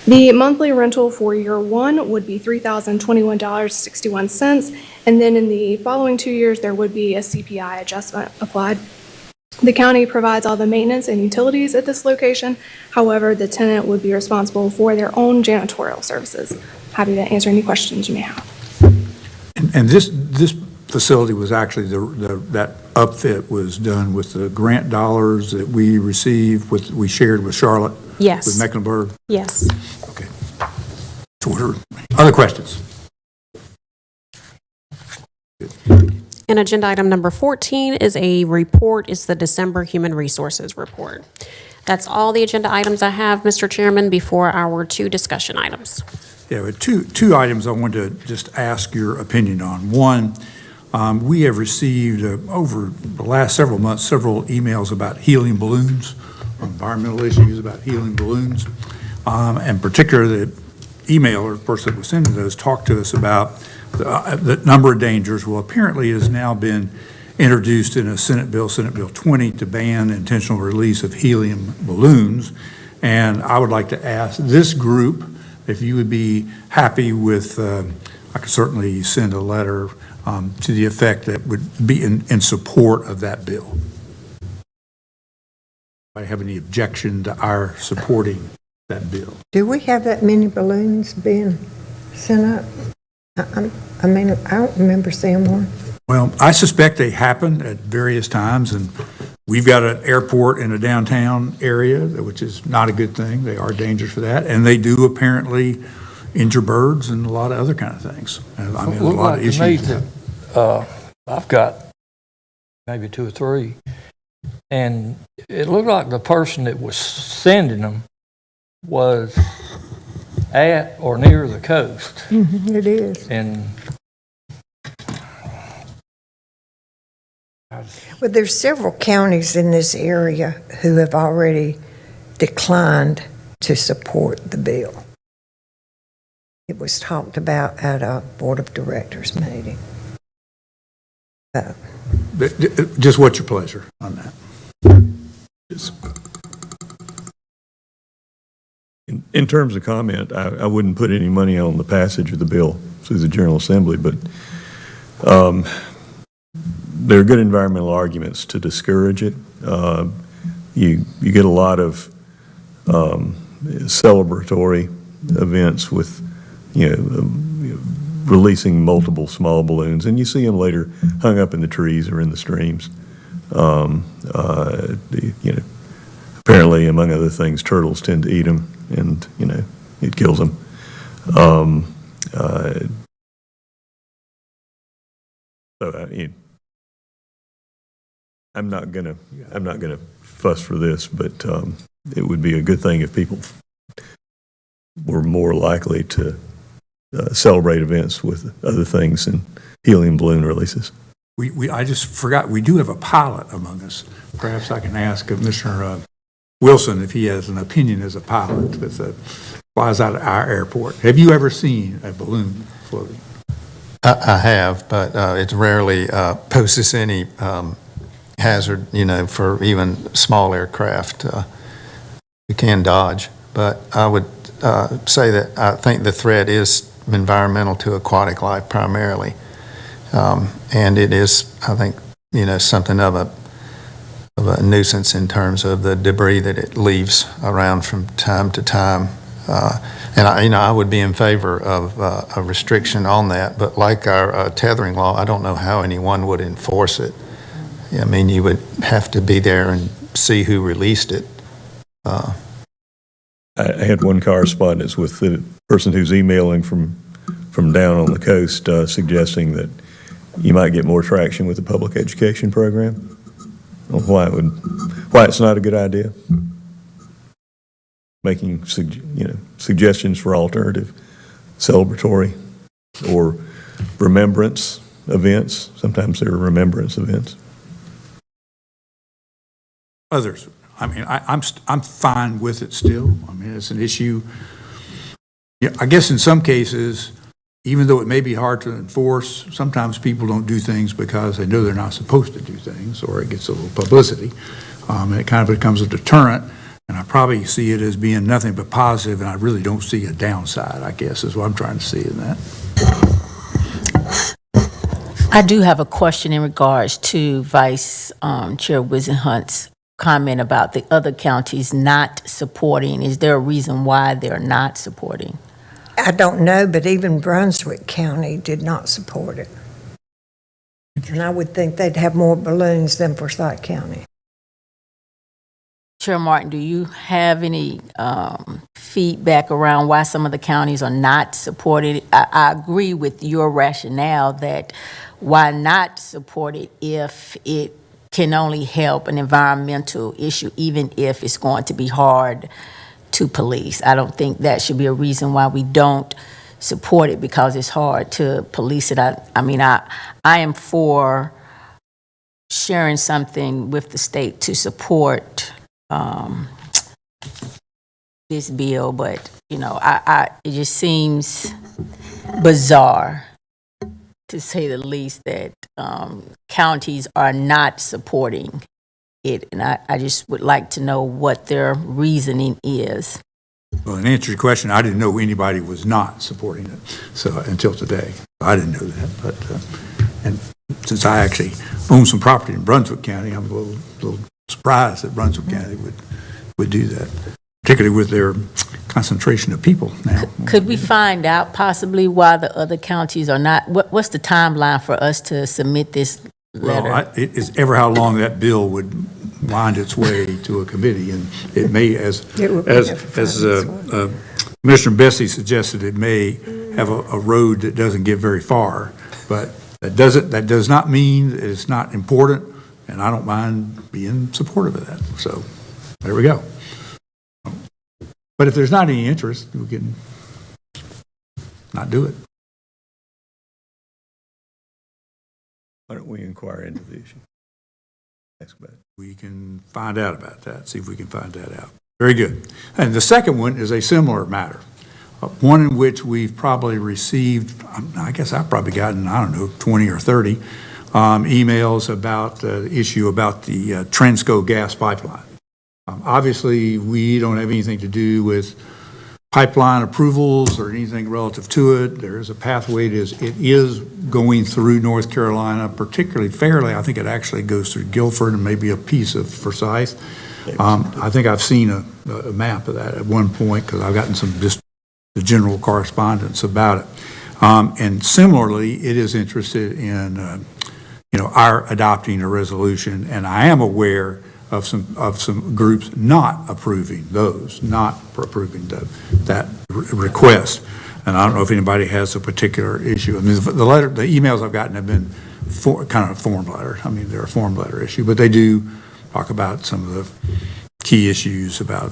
The monthly rental for year one would be $3,021.61, and then in the following 2 years, there would be a CPI adjustment applied. The county provides all the maintenance and utilities at this location. However, the tenant would be responsible for their own janitorial services. Happy to answer any questions you may have. And this facility was actually, that upfit was done with the grant dollars that we received, we shared with Charlotte? Yes. With Mecklenburg? Yes. Okay. Order. Other questions? And agenda item number 14 is a report, is the December Human Resources Report. That's all the agenda items I have, Mr. Chairman, before our 2 discussion items. Yeah, but two items I wanted to just ask your opinion on. One, we have received over the last several months, several emails about helium balloons, environmental issues about helium balloons. And particularly the emailer, the person that was sending those, talked to us about the number of dangers. Well, apparently it has now been introduced in a Senate Bill 20, to ban intentional release of helium balloons. And I would like to ask this group if you would be happy with, I could certainly send a letter to the effect that would be in support of that bill. I have any objection to our supporting that bill? Do we have that many balloons being sent up? I mean, I don't remember seeing one. Well, I suspect they happen at various times, and we've got an airport in a downtown area, which is not a good thing. They are dangerous for that, and they do apparently injure birds and a lot of other kind of things. I mean, there's a lot of issues. I've got maybe 2 or 3, and it looked like the person that was sending them was at or near the coast. It is. And Well, there's several counties in this area who have already declined to support the bill. It was talked about at a Board of Directors meeting. Just what's your pleasure on that? In terms of comment, I wouldn't put any money on the passage of the bill through the General Assembly, but there are good environmental arguments to discourage it. You get a lot of celebratory events with, releasing multiple small balloons, and you see them later hung up in the trees or in the streams. Apparently, among other things, turtles tend to eat them, and it kills them. I'm not gonna fuss for this, but it would be a good thing if people were more likely to celebrate events with other things and helium balloon releases. I just forgot, we do have a pilot among us. Perhaps I can ask Commissioner Wilson if he has an opinion as a pilot with flies out of our airport. Have you ever seen a balloon floating? I have, but it rarely poses any hazard, for even small aircraft. You can dodge, but I would say that I think the threat is environmental to aquatic life primarily. And it is, I think, something of a nuisance in terms of the debris that it leaves around from time to time. And I would be in favor of a restriction on that, but like our tethering law, I don't know how anyone would enforce it. I mean, you would have to be there and see who released it. I had one correspondence with the person who's emailing from down on the coast suggesting that you might get more traction with the public education program on why it's not a good idea. Making suggestions for alternative celebratory or remembrance events. Sometimes there are remembrance events. Others, I mean, I'm fine with it still. I mean, it's an issue. Yeah, I guess in some cases, even though it may be hard to enforce, sometimes people don't do things because they know they're not supposed to do things, or it gets a little publicity, and it kind of becomes a deterrent. And I probably see it as being nothing but positive, and I really don't see a downside, I guess, is what I'm trying to see in that. I do have a question in regards to Vice Chair Wisenhunt's comment about the other counties not supporting. Is there a reason why they're not supporting? I don't know, but even Brunswick County did not support it. And I would think they'd have more balloons than Forsyth County. Chair Martin, do you have any feedback around why some of the counties are not supporting it? I agree with your rationale that why not support it if it can only help an environmental issue, even if it's going to be hard to police. I don't think that should be a reason why we don't support it, because it's hard to police it. I mean, I am for sharing something with the state to support this bill, but it just seems bizarre, to say the least, that counties are not supporting it, and I just would like to know what their reasoning is. Well, in answer to your question, I didn't know anybody was not supporting it, so until today. I didn't know that, but and since I actually own some property in Brunswick County, I'm a little surprised that Brunswick County would do that, particularly with their concentration of people now. Could we find out possibly why the other counties are not? What's the timeline for us to submit this letter? Well, it is ever how long that bill would wind its way to a committee, and it may, as Commissioner Bessie suggested, it may have a road that doesn't get very far, but that does not mean that it's not important, and I don't mind being supportive of that. So there we go. But if there's not any interest, we can not do it. Why don't we inquire into the issue? Ask about it. We can find out about that, see if we can find that out. Very good. And the second one is a similar matter, one in which we've probably received, I guess I've probably gotten, 20 or 30 emails about the issue about the Transco gas pipeline. Obviously, we don't have anything to do with pipeline approvals or anything relative to it. There is a pathway. It is going through North Carolina, particularly fairly. I think it actually goes through Guilford and maybe a piece of Forsyth. I think I've seen a map of that at one point, because I've gotten some just the general correspondence about it. And similarly, it is interested in our adopting a resolution, and I am aware of some groups not approving that request. And I don't know if anybody has a particular issue. I mean, the emails I've gotten have been kind of form letter. I mean, they're a form letter issue, but they do talk about some of the key issues about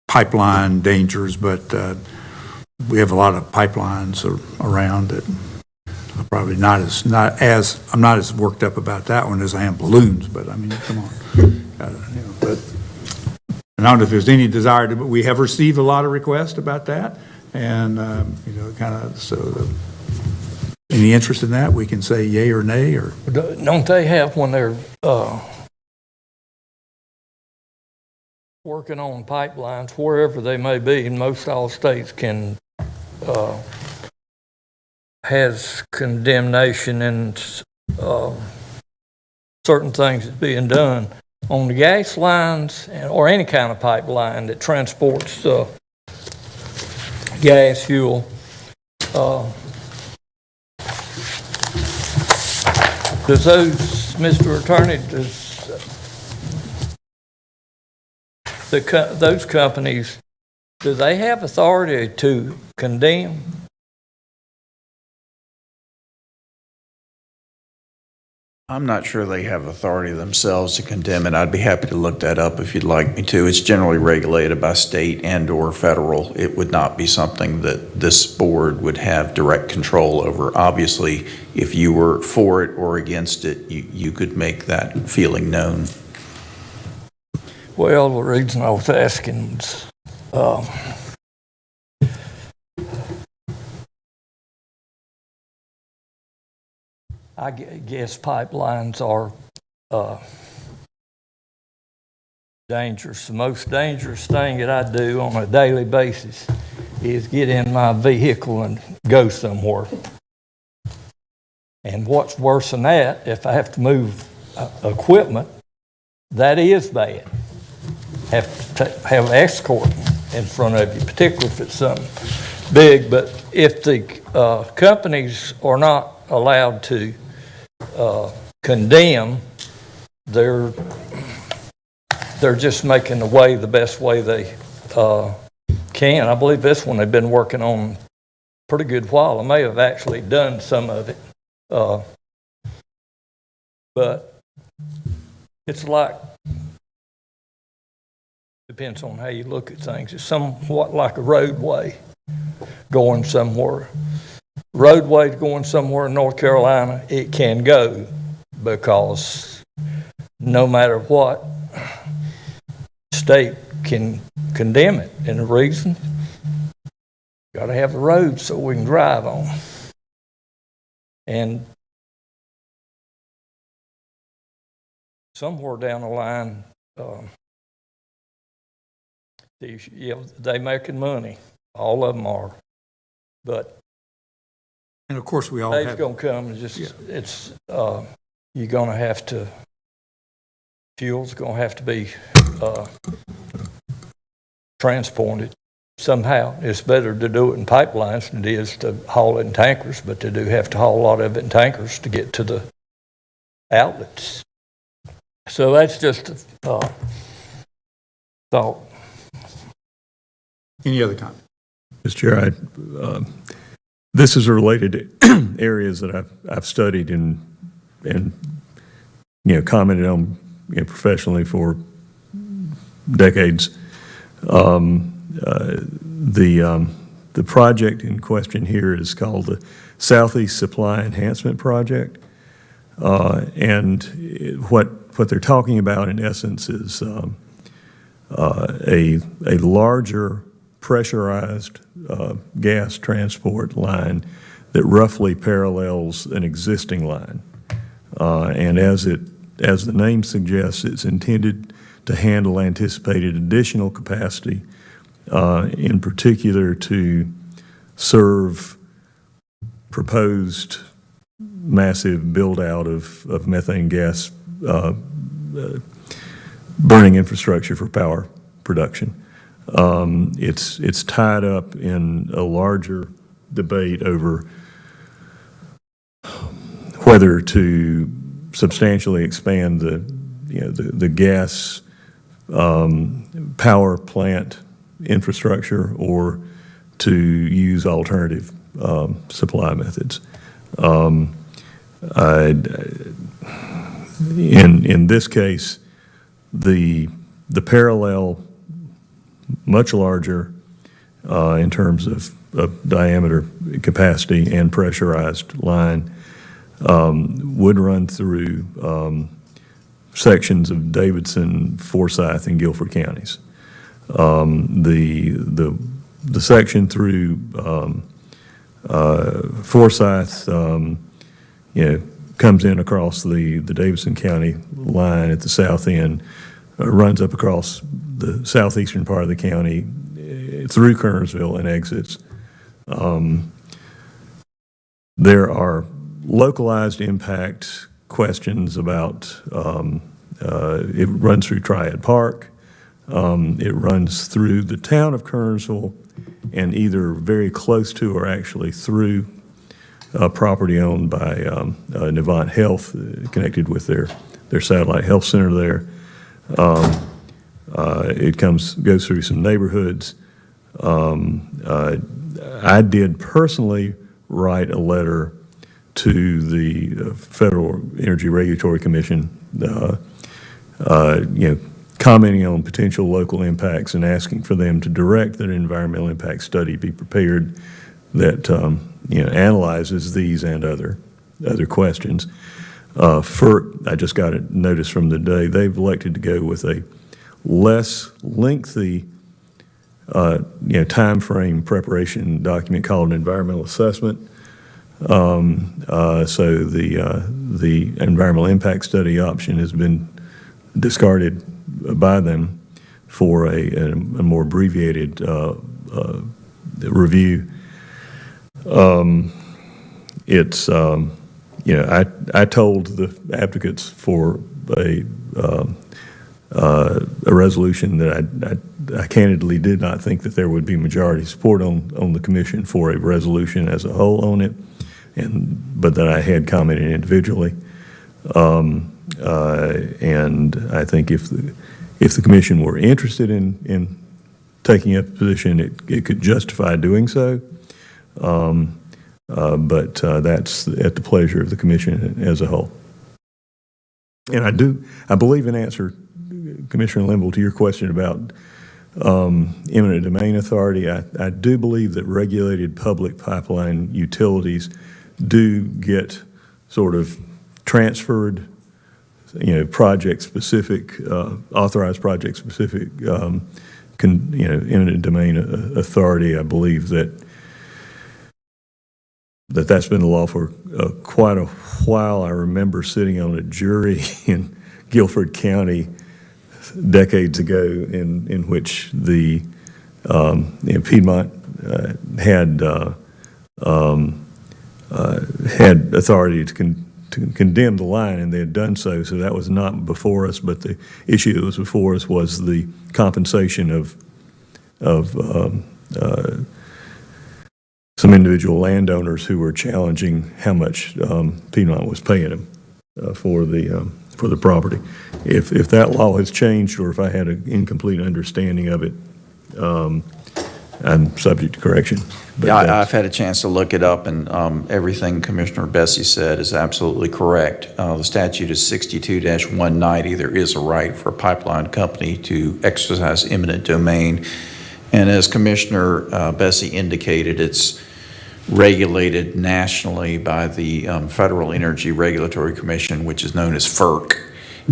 pipeline dangers. But we have a lot of pipelines around that I'm probably I'm not as worked up about that one as I am balloons, but I mean, come on. But and I don't know if there's any desire to, but we have received a lot of requests about that. And, any interest in that, we can say yay or nay, or? Don't they have, when they're working on pipelines, wherever they may be, and most all states can, has condemnation and certain things that's being done on the gas lines or any kind of pipeline that transports gas, fuel. Does those, Mr. Attorney, those companies, do they have authority to condemn? I'm not sure they have authority themselves to condemn it. I'd be happy to look that up if you'd like me to. It's generally regulated by state and/or federal. It would not be something that this board would have direct control over. Obviously, if you were for it or against it, you could make that feeling known. Well, the reason I was asking is, I guess pipelines are dangerous. The most dangerous thing that I do on a daily basis is get in my vehicle and go somewhere. And what's worse than that, if I have to move equipment, that is bad. Have to have an escort in front of you, particularly if it's something big. But if the companies are not allowed to condemn, they're just making the best way they can. I believe this one they've been working on a pretty good while. I may have actually done some of it, but it's like, depends on how you look at things. It's somewhat like a roadway going somewhere. Roadway going somewhere in North Carolina, it can go because no matter what, state can condemn it. And the reason, got to have the road so we can drive on. And somewhere down the line, they making money. All of them are. But and of course, we all days have going to come. It's you're going to have to. Fuel's going to have to be transported somehow. It's better to do it in pipelines than it is to haul it in tankers, but they do have to haul a lot of it in tankers to get to the outlets. So that's just a thought. Any other comment? Mr. Chair, this is related to areas that I've studied and commented on professionally for decades. The project in question here is called the Southeast Supply Enhancement Project, and what they're talking about in essence is a larger pressurized gas transport line that roughly parallels an existing line. And as the name suggests, it's intended to handle anticipated additional capacity, in particular to serve proposed massive build-out of methane gas burning infrastructure for power production. It's tied up in a larger debate over whether to substantially expand the gas power plant infrastructure or to use alternative supply methods. In this case, the parallel, much larger in terms of diameter, capacity, and pressurized line, would run through sections of Davidson, Forsyth, and Guilford counties. The section through Forsyth, comes in across the Davidson County line at the south end, runs up across the southeastern part of the county through Kernersville and exits. There are localized impact questions about, it runs through Triad Park, it runs through the town of Kernersville, and either very close to or actually through property owned by Navant Health, connected with their satellite health center there. It goes through some neighborhoods. I did personally write a letter to the Federal Energy Regulatory Commission, commenting on potential local impacts and asking for them to direct that an environmental impact study be prepared that analyzes these and other questions. FERC, I just got a notice from the day, they've elected to go with a less lengthy time frame preparation document called an environmental assessment. So the environmental impact study option has been discarded by them for a more abbreviated review. I told the advocates for a resolution that I candidly did not think that there would be majority support on the commission for a resolution as a whole on it, but that I had commented individually. And I think if the commission were interested in taking up a position, it could justify doing so. But that's at the pleasure of the commission as a whole. And I believe in answer, Commissioner Linville, to your question about eminent domain authority, I do believe that regulated public pipeline utilities do get sort of transferred, project-specific, authorized project-specific, eminent domain authority. I believe that's been the law for quite a while. I remember sitting on a jury in Guilford County decades ago in which the Piedmont had authority to condemn the line, and they had done so. So that was not before us, but the issue that was before us was the compensation of some individual landowners who were challenging how much Piedmont was paying them for the property. If that law has changed, or if I had an incomplete understanding of it, I'm subject to correction. But Yeah, I've had a chance to look it up, and everything Commissioner Bessie said is absolutely correct. The statute is 62-190. There is a right for a pipeline company to exercise eminent domain. And as Commissioner Bessie indicated, it's regulated nationally by the Federal Energy Regulatory Commission, which is known as FERC.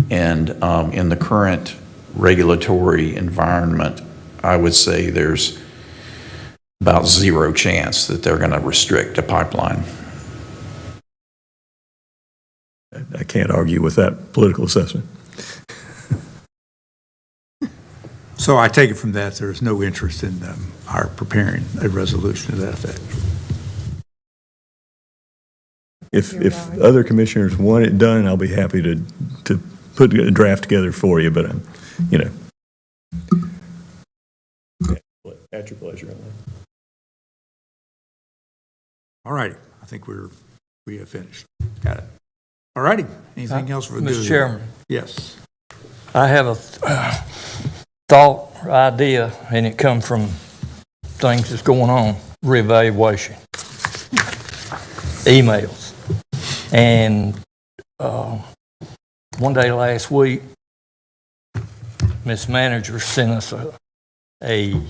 And in the current regulatory environment, I would say there's about zero chance that they're going to restrict a pipeline. I can't argue with that political assessment. So I take it from that there is no interest in our preparing a resolution to that effect. If other commissioners want it done, I'll be happy to put a draft together for you, but at your pleasure. All righty. I think we have finished. Got it. All righty. Anything else for the good? Mr. Chairman. Yes. I have a thought or idea, and it comes from things that's going on, reevaluation, emails. And one day last week, Ms. Manager sent us a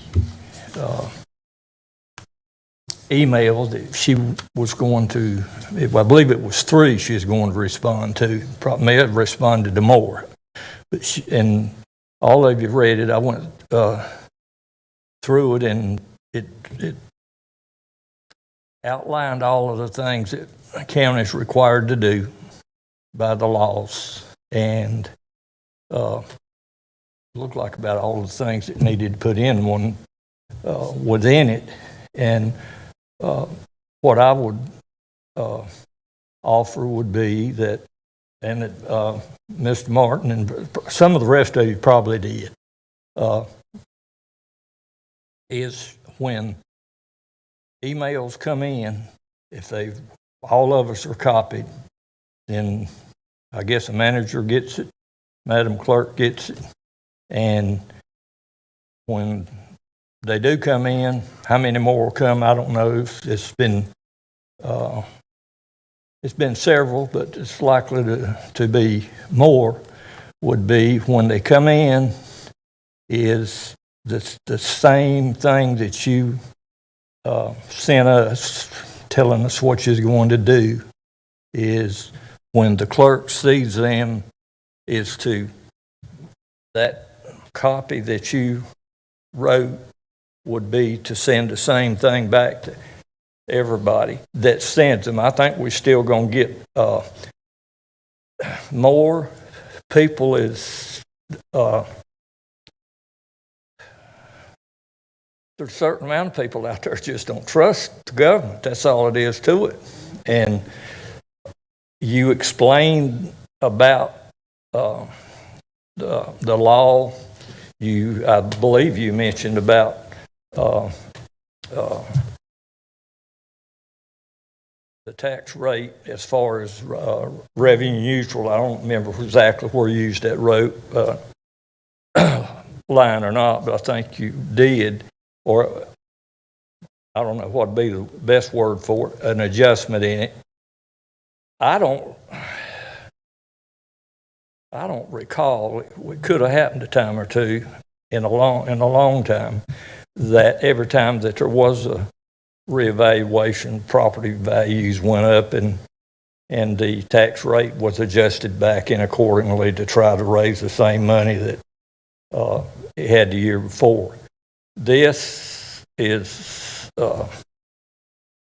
email that she was going to, I believe it was 3 she was going to respond to. Probably may have responded to more. But and all of you read it. I went through it, and it outlined all of the things that the county is required to do by the laws, and looked like about all the things that needed to put in one within it. And what I would offer would be that, and that Mr. Martin and some of the rest of you probably did, is when emails come in, if all of us are copied, then I guess the manager gets it, Madam Clerk gets it, and when they do come in, how many more will come, I don't know. It's been several, but it's likely to be more, would be when they come in is the same thing that you sent us, telling us what you're going to do, is when the clerk sees them, is to that copy that you wrote would be to send the same thing back to everybody that sends them. I think we're still going to get more people there's a certain amount of people out there just don't trust the government. That's all it is to it. And you explained about the law. I believe you mentioned about the tax rate as far as revenue neutral. I don't remember exactly where you used that line or not, but I think you did. Or I don't know what would be the best word for it, an adjustment in it. I don't recall. It could have happened a time or two in a long time, that every time that there was a reevaluation, property values went up and the tax rate was adjusted back in accordingly to try to raise the same money that it had the year before. This is,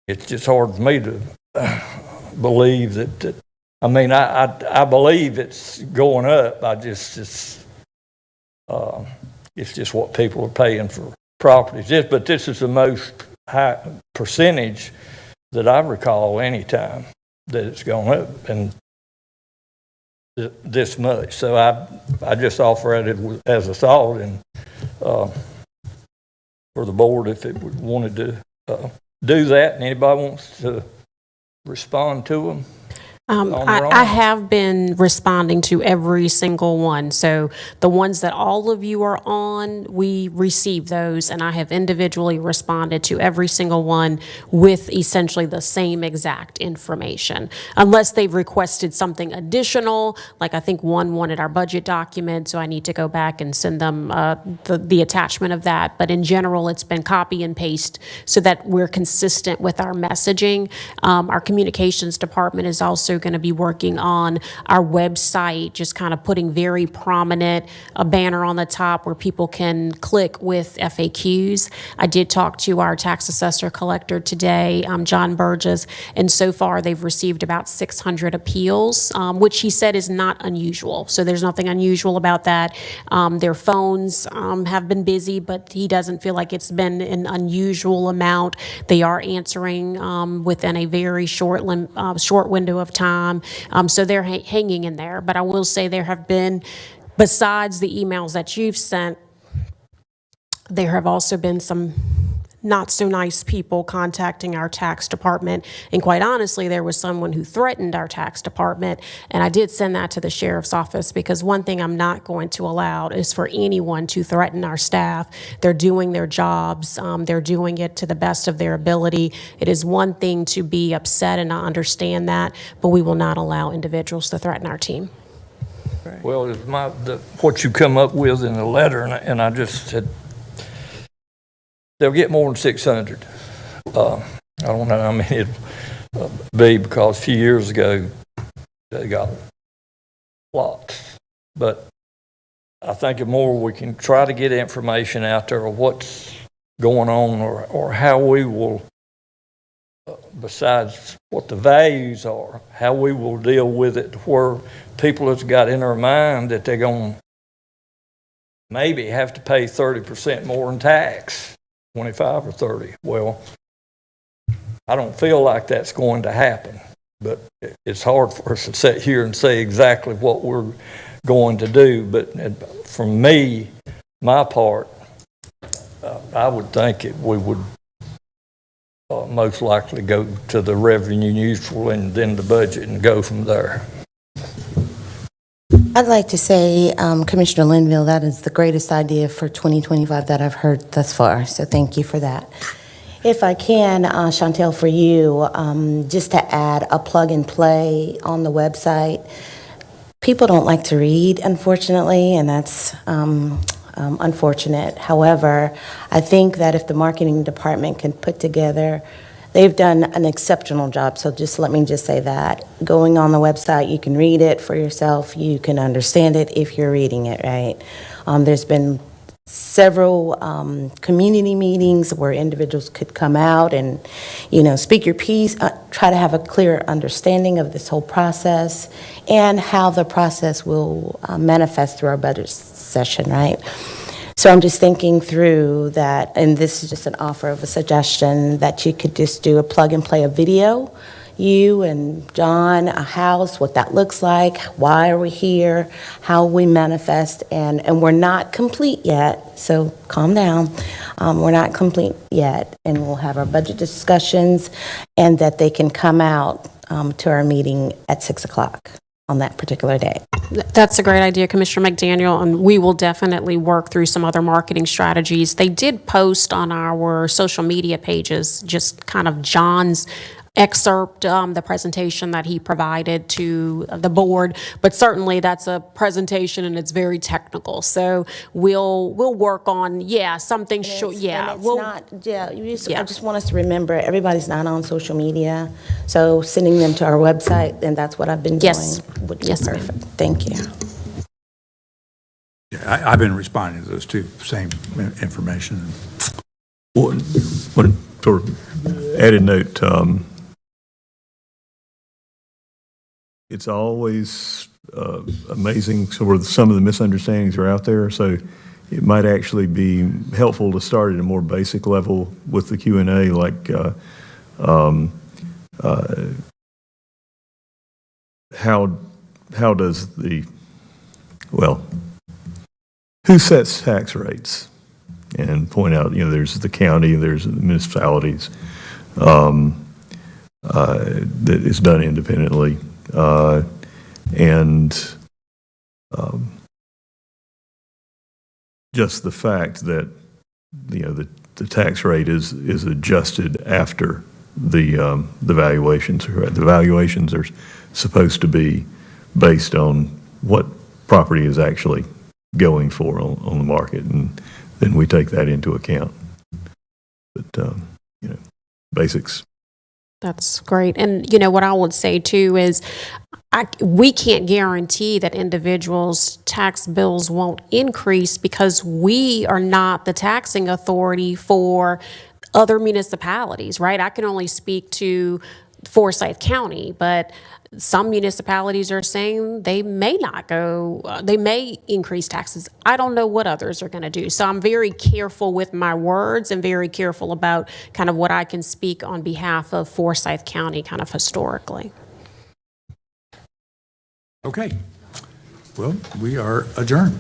it's just hard for me to believe that I mean, I believe it's going up. It's just what people are paying for properties. But this is the most high percentage that I recall any time that it's gone up, and this much. So I just offer it as a thought, and for the board, if it wanted to do that, and anybody wants to respond to them. I have been responding to every single one. So the ones that all of you are on, we receive those, and I have individually responded to every single one with essentially the same exact information. Unless they've requested something additional, like I think one wanted our budget document, so I need to go back and send them the attachment of that. But in general, it's been copy and paste so that we're consistent with our messaging. Our communications department is also going to be working on our website, just kind of putting very prominent a banner on the top where people can click with FAQs. I did talk to our tax assessor collector today, John Burgess, and so far they've received about 600 appeals, which he said is not unusual. So there's nothing unusual about that. Their phones have been busy, but he doesn't feel like it's been an unusual amount. They are answering within a very short window of time. So they're hanging in there. But I will say there have been, besides the emails that you've sent, there have also been some not so nice people contacting our tax department. And quite honestly, there was someone who threatened our tax department. And I did send that to the sheriff's office, because one thing I'm not going to allow is for anyone to threaten our staff. They're doing their jobs. They're doing it to the best of their ability. It is one thing to be upset, and I understand that, but we will not allow individuals to threaten our team. Well, what you come up with in the letter, and I just said, they'll get more than 600. I don't know how many it'd be, because a few years ago, they got lots. But I think the more we can try to get information out there of what's going on, or how we will, besides what the values are, how we will deal with it, where people have got in their mind that they're going to maybe have to pay 30% more in tax, 25 or 30. Well, I don't feel like that's going to happen, but it's hard for us to sit here and say exactly what we're going to do. But from me, my part, I would think we would most likely go to the revenue neutral and then the budget and go from there. I'd like to say, Commissioner Linville, that is the greatest idea for 2025 that I've heard thus far, so thank you for that. If I can, Chantel, for you, just to add a plug and play on the website. People don't like to read, unfortunately, and that's unfortunate. However, I think that if the marketing department can put together, they've done an exceptional job, so let me say that. Going on the website, you can read it for yourself, you can understand it if you're reading it, right? There's been several community meetings where individuals could come out and, speak your piece, try to have a clear understanding of this whole process and how the process will manifest through our budget session, right? So I'm just thinking through that, and this is just an offer of a suggestion, that you could just do a plug and play a video, you and John, a house, what that looks like, why are we here, how we manifest, and we're not complete yet, so calm down. We're not complete yet, and we'll have our budget discussions, and that they can come out to our meeting at 6 o'clock on that particular day. That's a great idea, Commissioner McDaniel, and we will definitely work through some other marketing strategies. They did post on our social media pages just kind of John's excerpt, the presentation that he provided to the board, but certainly that's a presentation and it's very technical. So we'll work on, something short, I just want us to remember, everybody's not on social media, so sending them to our website, and that's what I've been doing. Would be perfect. Thank you. Yeah, I've been responding to those two, same information. One sort of added note, it's always amazing sort of some of the misunderstandings are out there, so it might actually be helpful to start at a more basic level with the Q&A, like how does who sets tax rates? And point out, there's the county, there's the municipalities, that is done independently. Just the fact that the tax rate is adjusted after the valuations. The valuations are supposed to be based on what property is actually going for on the market, and then we take that into account. But basics. That's great. And what I would say too is we can't guarantee that individuals' tax bills won't increase because we are not the taxing authority for other municipalities, right? I can only speak to Forsyth County, but some municipalities are saying they may not go, they may increase taxes. I don't know what others are going to do. So I'm very careful with my words and very careful about kind of what I can speak on behalf of Forsyth County kind of historically. Okay. Well, we are adjourned.